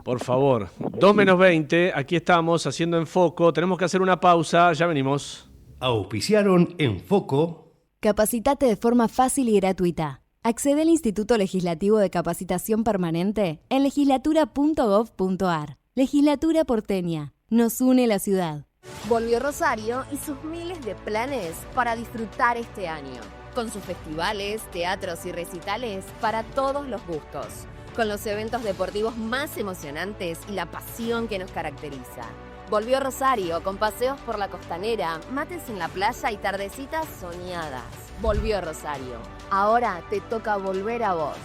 Por favor. 2:20. Aquí estamos haciendo Enfoco. Tenemos que hacer una pausa. Ya venimos. Auspiciaron Enfoco. Capacitate de forma fácil y gratuita. Accede al Instituto Legislativo de Capacitación Permanente en legislatura.gov.ar. Legislatura porteña. Nos une la ciudad. Volvió Rosario y sus miles de planes para disfrutar este año. Con sus festivales, teatros y recitales para todos los gustos. Con los eventos deportivos más emocionantes y la pasión que nos caracteriza. Volvió Rosario con paseos por la costanera, mates en la playa y tardecitas soñadas. Volvió Rosario. Ahora te toca volver a vos.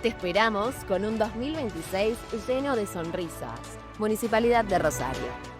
Te esperamos con un 2026 lleno de sonrisas. Municipalidad de Rosario.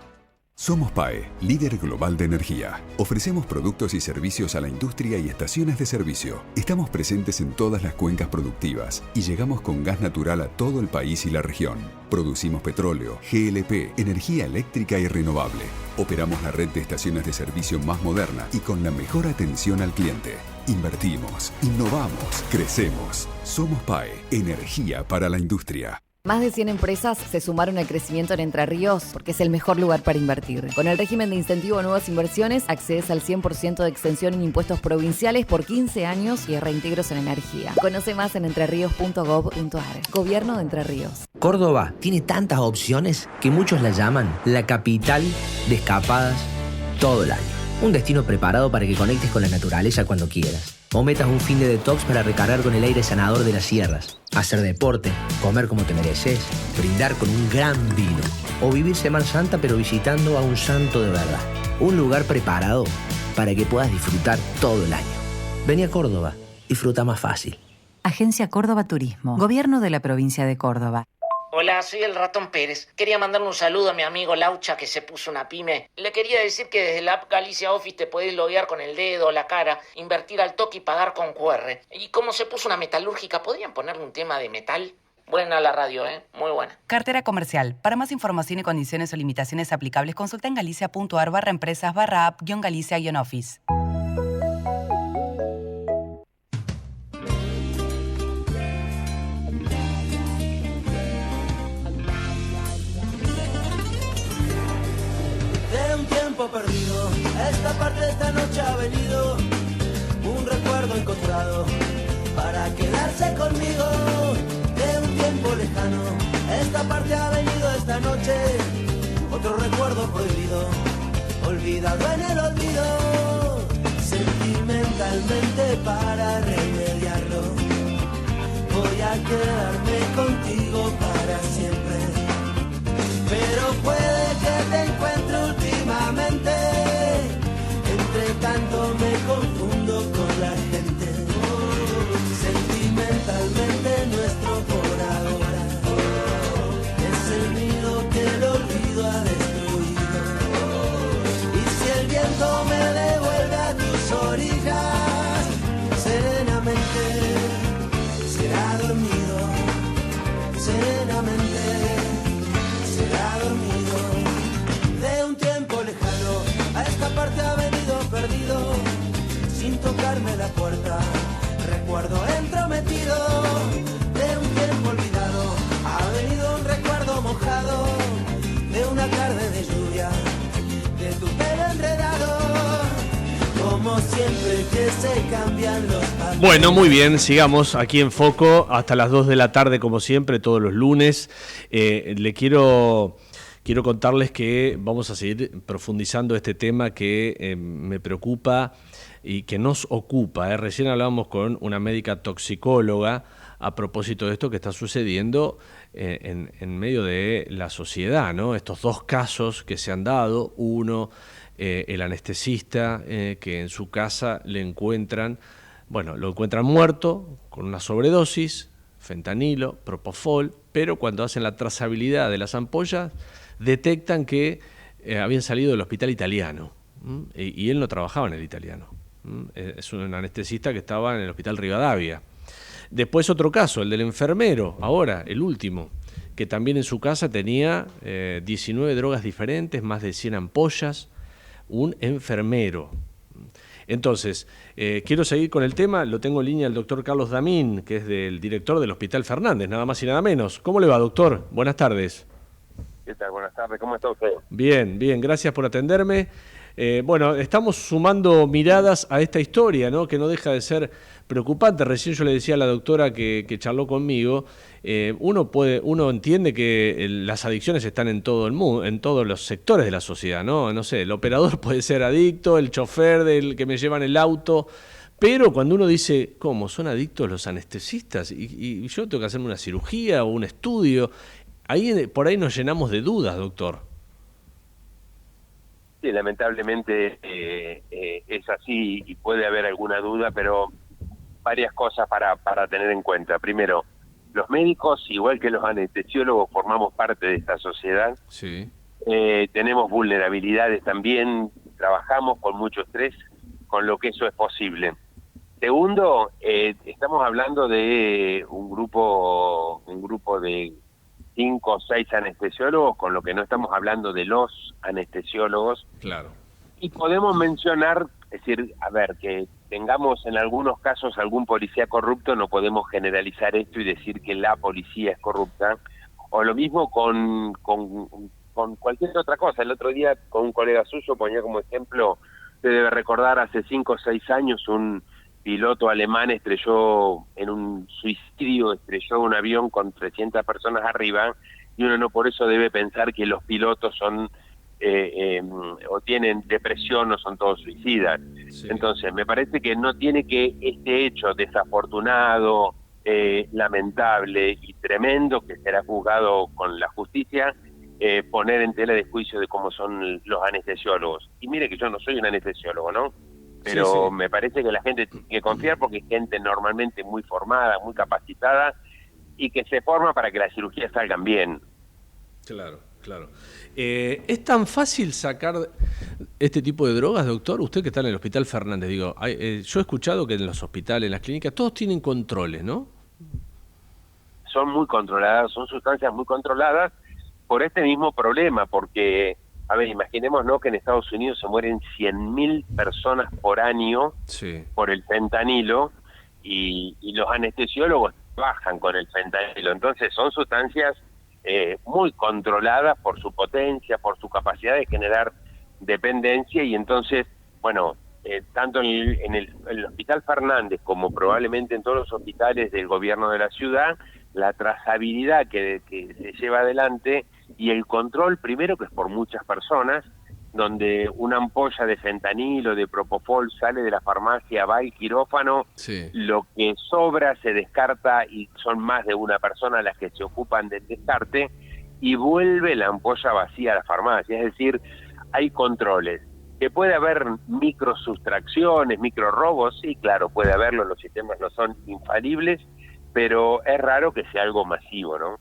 Somos PAE, líder global de energía. Ofrecemos productos y servicios a la industria y estaciones de servicio. Estamos presentes en todas las cuencas productivas y llegamos con gas natural a todo el país y la región. Producimos petróleo, GLP, energía eléctrica y renovable. Operamos la red de estaciones de servicio más moderna y con la mejor atención al cliente. Invertimos, innovamos, crecemos. Somos PAE, energía para la industria. Más de 100 empresas se sumaron al crecimiento en Entre Ríos porque es el mejor lugar para invertir. Con el régimen de incentivo a nuevas inversiones, accedes al 100% de extensión en impuestos provinciales por 15 años y reintegros en energía. Conoce más en entreríos.gov.ar. Gobierno de Entre Ríos. Córdoba tiene tantas opciones que muchos la llaman la capital de escapadas todo el año. Un destino preparado para que conectes con la naturaleza cuando quieras. O metas un fin de detox para recargar con el aire sanador de las sierras. Hacer deporte, comer como te mereces, brindar con un gran vino. O vivir Semana Santa pero visitando a un santo de verdad. Un lugar preparado para que puedas disfrutar todo el año. Vení a Córdoba, disfruta más fácil. Agencia Córdoba Turismo. Gobierno de la provincia de Córdoba. Hola, soy el Ratón Pérez. Quería mandarle un saludo a mi amigo Laucha que se puso una pyme. Le quería decir que desde la app Galicia Office te podés loguear con el dedo o la cara, invertir al toque y pagar con QR. Y como se puso una metalúrgica, ¿podrían ponerle un tema de metal? Buena la radio, muy buena. Cartera comercial. Para más información y condiciones o limitaciones aplicables, consulta en galicia.ar/empresas/app-galicia-office. De un tiempo perdido, a esta parte de esta noche ha venido un recuerdo encontrado para quedarse conmigo. De un tiempo lejano, a esta parte ha venido esta noche otro recuerdo prohibido, olvidado en el olvido. Sentimentalmente para remediarlo, voy a quedarme contigo para siempre. Pero puede que te encuentre últimamente, entre tanto me confundo con la gente. Sentimentalmente nuestro por ahora es el nido que el olvido ha destruido. Y si el viento me devuelve a tus orillas, serenamente será dormido, serenamente será dormido. De un tiempo lejano, a esta parte ha venido perdido, sin tocarme la puerta, recuerdo entrometido. De un tiempo olvidado, ha venido un recuerdo mojado, de una tarde de lluvia, de tu pelo enredado, como siempre que se cambian los papeles. Bueno, muy bien, sigamos aquí en Foco hasta las 2 de la tarde, como siempre, todos los lunes. Quiero contarles que vamos a seguir profundizando este tema que me preocupa y que nos ocupa. Recién hablábamos con una médica toxicóloga a propósito de esto que está sucediendo en medio de la sociedad, ¿no? Estos dos casos que se han dado, uno, el anestesista, que en su casa lo encuentran muerto con una sobredosis, fentanilo, propofol, pero cuando hacen la trazabilidad de las ampollas, detectan que habían salido del hospital italiano, y él no trabajaba en el italiano. Es un anestesista que estaba en el hospital Rivadavia. Después otro caso, el del enfermero, ahora, el último, que también en su casa tenía 19 drogas diferentes, más de 100 ampollas, un enfermero. Entonces, quiero seguir con el tema, lo tengo en línea el doctor Carlos Damín, que es del director del Hospital Fernández, nada más y nada menos. ¿Cómo le va, doctor? Buenas tardes. ¿Qué tal? Buenas tardes, ¿cómo está usted? Bien, bien, gracias por atenderme. Estamos sumando miradas a esta historia, ¿no? Que no deja de ser preocupante. Recién yo le decía a la doctora que charló conmigo, uno entiende que las adicciones están en todo el mundo, en todos los sectores de la sociedad, ¿no? No sé, el operador puede ser adicto, el chofer del que me lleva en el auto, pero cuando uno dice, ¿cómo? ¿Son adictos los anestesistas? Y yo tengo que hacerme una cirugía o un estudio. Por ahí nos llenamos de dudas, doctor. Sí, lamentablemente es así y puede haber alguna duda, pero varias cosas para tener en cuenta. Primero, los médicos, igual que los anestesiólogos, formamos parte de esta sociedad. Sí. Tenemos vulnerabilidades también, trabajamos con mucho estrés, con lo que eso es posible. Segundo, estamos hablando de un grupo de 5 o 6 anestesiólogos, con lo que no estamos hablando de los anestesiólogos. Claro. Y podemos mencionar, es decir, a ver, que tengamos en algunos casos algún policía corrupto, no podemos generalizar esto y decir que la policía es corrupta. O lo mismo con cualquier otra cosa. El otro día con un colega suyo ponía como ejemplo, usted debe recordar, hace 5 o 6 años un piloto alemán estrelló en un suicidio, estrelló un avión con 300 personas arriba, y uno no por eso debe pensar que los pilotos son o tienen depresión o son todos suicidas. Sí. Entonces, me parece que no tiene que este hecho desafortunado, lamentable y tremendo, que será juzgado con la justicia, poner en tela de juicio de cómo son los anestesiólogos. Y mire que yo no soy un anestesiólogo, ¿no? Pero sí. Me parece que la gente tiene que confiar porque es gente normalmente muy formada, muy capacitada y que se forma para que las cirugías salgan bien. Claro, claro. ¿Es tan fácil sacar este tipo de drogas, doctor? Usted que está en el Hospital Fernández, digo, yo he escuchado que en los hospitales, en las clínicas, todos tienen controles, ¿no? son muy controladas, son sustancias muy controladas por este mismo problema, porque, a ver, imaginemos, ¿no?, que en Estados Unidos se mueren 100.000 personas por año por el fentanilo, y los anestesiólogos trabajan con el fentanilo. Entonces son sustancias muy controladas por su potencia, por su capacidad de generar dependencia, y entonces, bueno, tanto en el Hospital Fernández como probablemente en todos los hospitales del gobierno de la ciudad, la trazabilidad que se lleva adelante y el control, primero, que es por muchas personas, donde una ampolla de fentanilo, de propofol, sale de la farmacia, va al quirófano, lo que sobra se descarta y son más de una persona las que se ocupan del descarte, y vuelve la ampolla vacía a la farmacia. Es decir, hay controles. ¿Que puede haber microsustracciones, microrobos? Sí, claro, puede haberlo, los sistemas no son infalibles, pero es raro que sea algo masivo, ¿no?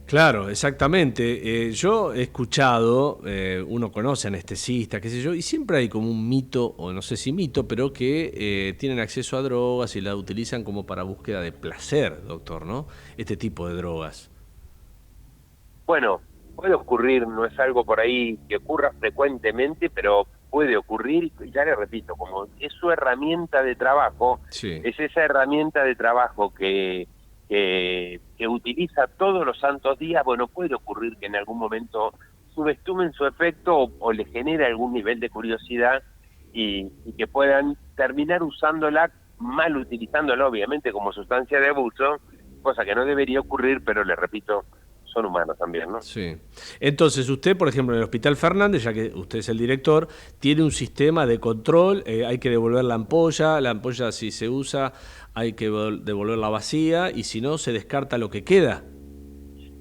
Claro, exactamente. Yo he escuchado, uno conoce anestesistas, qué sé yo, y siempre hay como un mito, o no sé si mito, pero que tienen acceso a drogas y la utilizan como para búsqueda de placer, doctor, ¿no? Este tipo de drogas. Bueno, puede ocurrir, no es algo por ahí que ocurra frecuentemente, pero puede ocurrir, y ya le repito, como es su herramienta de trabajo, es esa herramienta de trabajo que utiliza todos los santos días. Bueno, puede ocurrir que en algún momento subestimen su efecto o le genere algún nivel de curiosidad y que puedan terminar usándola, mal utilizándola obviamente como sustancia de abuso, cosa que no debería ocurrir, pero le repito, son humanos también, ¿no? Sí. Entonces, usted, por ejemplo, en el Hospital Fernández, ya que usted es el director, tiene un sistema de control, hay que devolver la ampolla si se usa hay que devolverla vacía, y si no, se descarta lo que queda.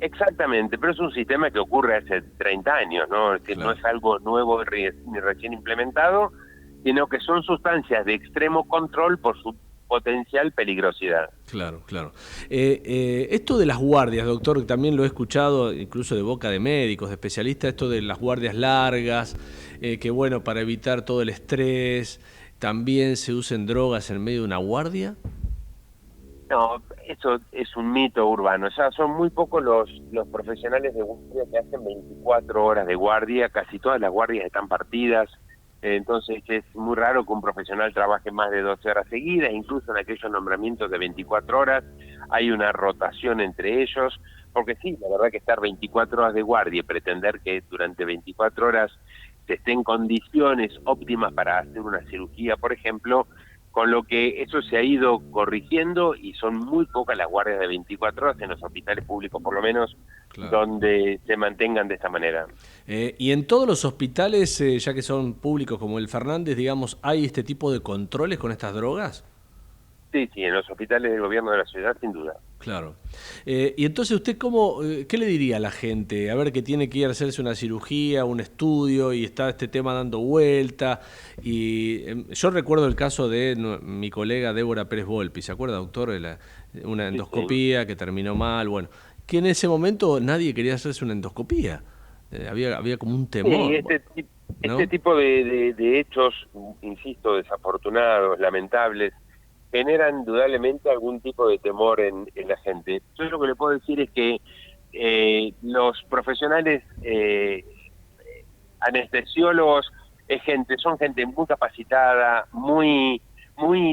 Exactamente, pero es un sistema que ocurre hace 30 años, ¿no? Es decir, no es algo nuevo ni recién implementado, sino que son sustancias de extremo control por su potencial peligrosidad. Claro, claro. Esto de las guardias, doctor, también lo he escuchado incluso de boca de médicos, de especialistas, esto de las guardias largas, que bueno, para evitar todo el estrés, ¿también se usen drogas en medio de una guardia? No, eso es un mito urbano. O sea, son muy pocos los profesionales de guardia que hacen 24 horas de guardia, casi todas las guardias están partidas. Entonces es muy raro que un profesional trabaje más de 12 horas seguidas, incluso en aquellos nombramientos de 24 horas hay una rotación entre ellos, porque sí, la verdad que estar 24 horas de guardia y pretender que durante 24 horas se esté en condiciones óptimas para hacer una cirugía, por ejemplo, con lo que eso se ha ido corrigiendo y son muy pocas las guardias de 24 horas en los hospitales públicos, por lo menos, donde se mantengan de esta manera. Y en todos los hospitales, ya que son públicos como el Fernández, digamos, ¿hay este tipo de controles con estas drogas? Sí, en los hospitales del gobierno de la ciudad, sin duda. Claro. Y entonces, ¿usted qué le diría a la gente? A ver, que tiene que ir a hacerse una cirugía, un estudio, y está este tema dando vuelta. Y yo recuerdo el caso de mi colega Débora Pérez Volpi, ¿se acuerda, doctor? Una endoscopía que terminó mal, bueno, que en ese momento nadie quería hacerse una endoscopía. Había como un temor. Sí, este tipo de hechos, insisto, desafortunados, lamentables, generan indudablemente algún tipo de temor en la gente. Yo lo que le puedo decir es que los profesionales anestesiólogos son gente muy capacitada, muy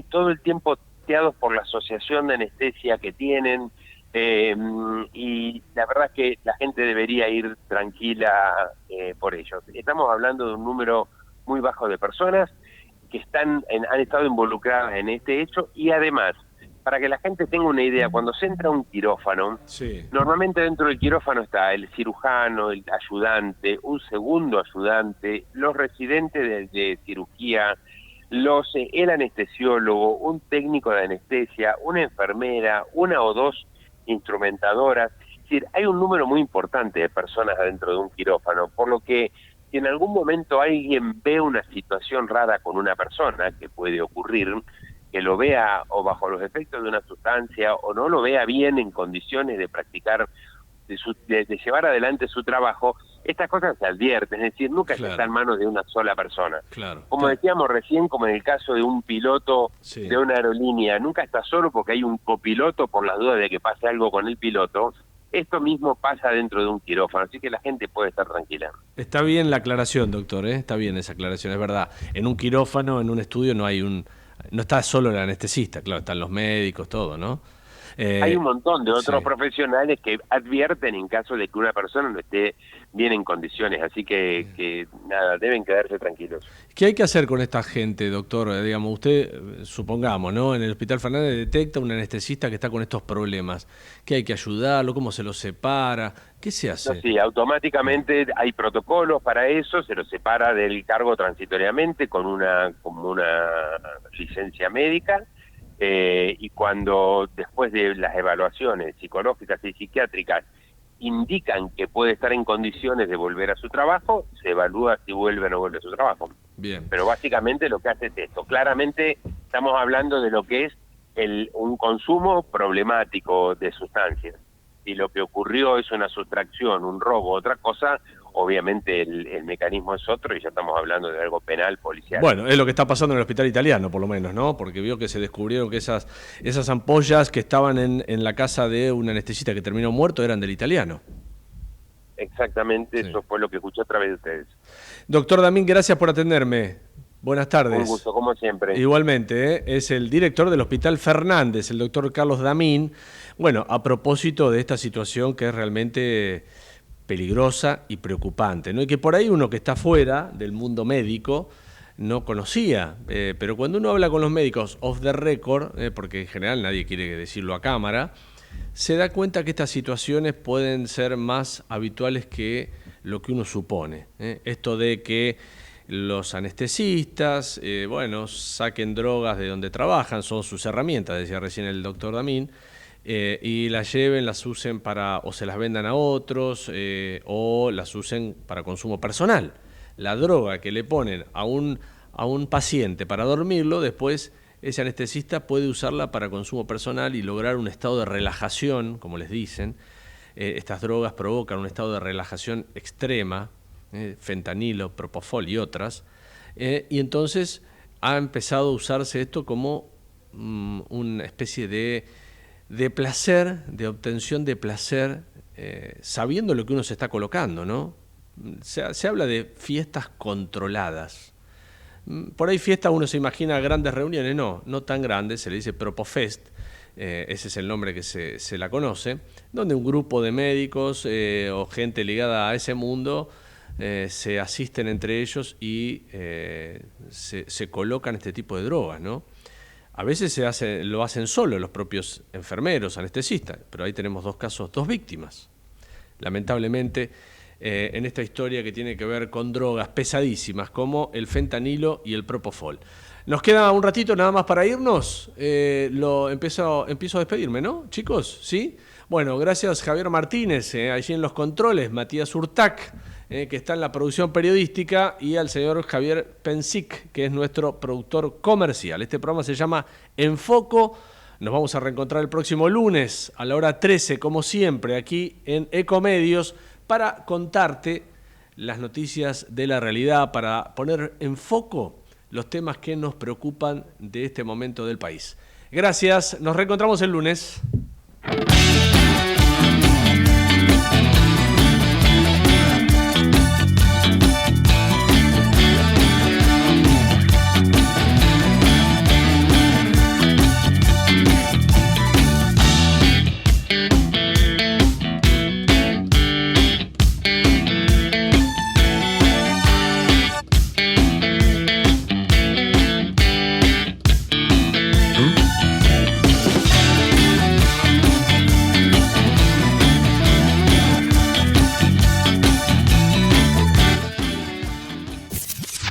todo el tiempo teados por la asociación de anestesia que tienen, y la verdad es que la gente debería ir tranquila por ellos. Estamos hablando de un número muy bajo de personas que han estado involucradas en este hecho, y además, para que la gente tenga una idea, cuando se entra a un quirófano, normalmente dentro del quirófano está el cirujano, el ayudante, un segundo ayudante, los residentes de cirugía, el anestesiólogo, un técnico de anestesia, una enfermera, una o dos instrumentadoras. Es decir, hay un número muy importante de personas adentro de un quirófano, por lo que si en algún momento alguien ve una situación rara con una persona, que puede ocurrir, que lo vea o bajo los efectos de una sustancia o no lo vea bien en condiciones de practicar, de llevar adelante su trabajo, Estas cosas se advierten, es decir, nunca Claro. está en manos de una sola persona. Claro. Como decíamos recién, como en el caso de un piloto Sí. de una aerolínea, nunca está solo porque hay un copiloto por las dudas de que pase algo con el piloto. Esto mismo pasa dentro de un quirófano, así que la gente puede estar tranquila. Está bien la aclaración, doctor, ¿eh? Está bien esa aclaración, es verdad. En un quirófano, en un estudio, no está solo el anestesista, claro, están los médicos, todo, ¿no? Hay un montón de otros sí. profesionales que advierten en caso de que una persona no esté bien en condiciones, así que nada, deben quedarse tranquilos. ¿Qué hay que hacer con esta gente, doctor? Digamos, usted, supongamos, ¿no? En el Hospital Fernández detecta un anestesista que está con estos problemas. ¿Qué hay que ayudarlo? ¿Cómo se lo separa? ¿Qué se hace? No, sí, automáticamente hay protocolos para eso, se lo separa del cargo transitoriamente con una licencia médica, y cuando después de las evaluaciones psicológicas y psiquiátricas indican que puede estar en condiciones de volver a su trabajo, se evalúa si vuelve o no vuelve a su trabajo. Bien. Pero básicamente lo que hace es esto. Claramente estamos hablando de lo que es un consumo problemático de sustancias. Si lo que ocurrió es una sustracción, un robo, otra cosa, obviamente el mecanismo es otro y ya estamos hablando de algo penal, policial. Bueno, es lo que está pasando en el hospital italiano, por lo menos, ¿no? Porque vio que se descubrieron que esas ampollas que estaban en la casa de un anestesista que terminó muerto eran del italiano. Exactamente, Sí. eso fue lo que escuché a través de ustedes. Doctor Damín, gracias por atenderme. Buenas tardes. Un gusto, como siempre. Igualmente, ¿eh? Es el director del Hospital Fernández, el doctor Carlos Damín. Bueno, a propósito de esta situación que es realmente peligrosa y preocupante, ¿no? Y que por ahí uno que está fuera del mundo médico no conocía, pero cuando uno habla con los médicos off the record, porque en general nadie quiere decirlo a cámara, se da cuenta que estas situaciones pueden ser más habituales que lo que uno supone, ¿eh? Esto de que los anestesistas, saquen drogas de donde trabajan, son sus herramientas, decía recién el doctor Damín, y las lleven, las usen o se las vendan a otros, o las usen para consumo personal. La droga que le ponen a un paciente para dormirlo, después ese anestesista puede usarla para consumo personal y lograr un estado de relajación, como les dicen. Estas drogas provocan un estado de relajación extrema, fentanilo, propofol y otras, y entonces ha empezado a usarse esto como una especie de placer, de obtención de placer, sabiendo lo que uno se está colocando, ¿no? Se habla de fiestas controladas. Por ahí fiesta uno se imagina grandes reuniones, no tan grandes, se le dice Propofest, ese es el nombre que se la conoce, donde un grupo de médicos o gente ligada a ese mundo se asisten entre ellos y se colocan este tipo de drogas, ¿no? A veces lo hacen solo los propios enfermeros, anestesistas, pero ahí tenemos dos víctimas. Lamentablemente, en esta historia que tiene que ver con drogas pesadísimas como el fentanilo y el propofol. Nos queda un ratito nada más para irnos. Empiezo a despedirme, ¿no, chicos? ¿Sí? Bueno, gracias Javier Martínez, allí en los controles, Matías Urtac, que está en la producción periodística, y al señor Javier Pensic, que es nuestro productor comercial. Este programa se llama Enfoco. Nos vamos a reencontrar el próximo lunes a la hora 13, como siempre, aquí en Ecomedios, para contarte las noticias de la realidad, para poner en foco los temas que nos preocupan de este momento del país. Gracias, nos reencontramos el lunes.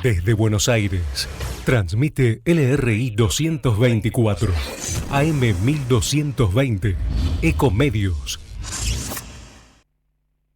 Desde Buenos Aires, transmite LRI 224, AM 1220, Ecomedios.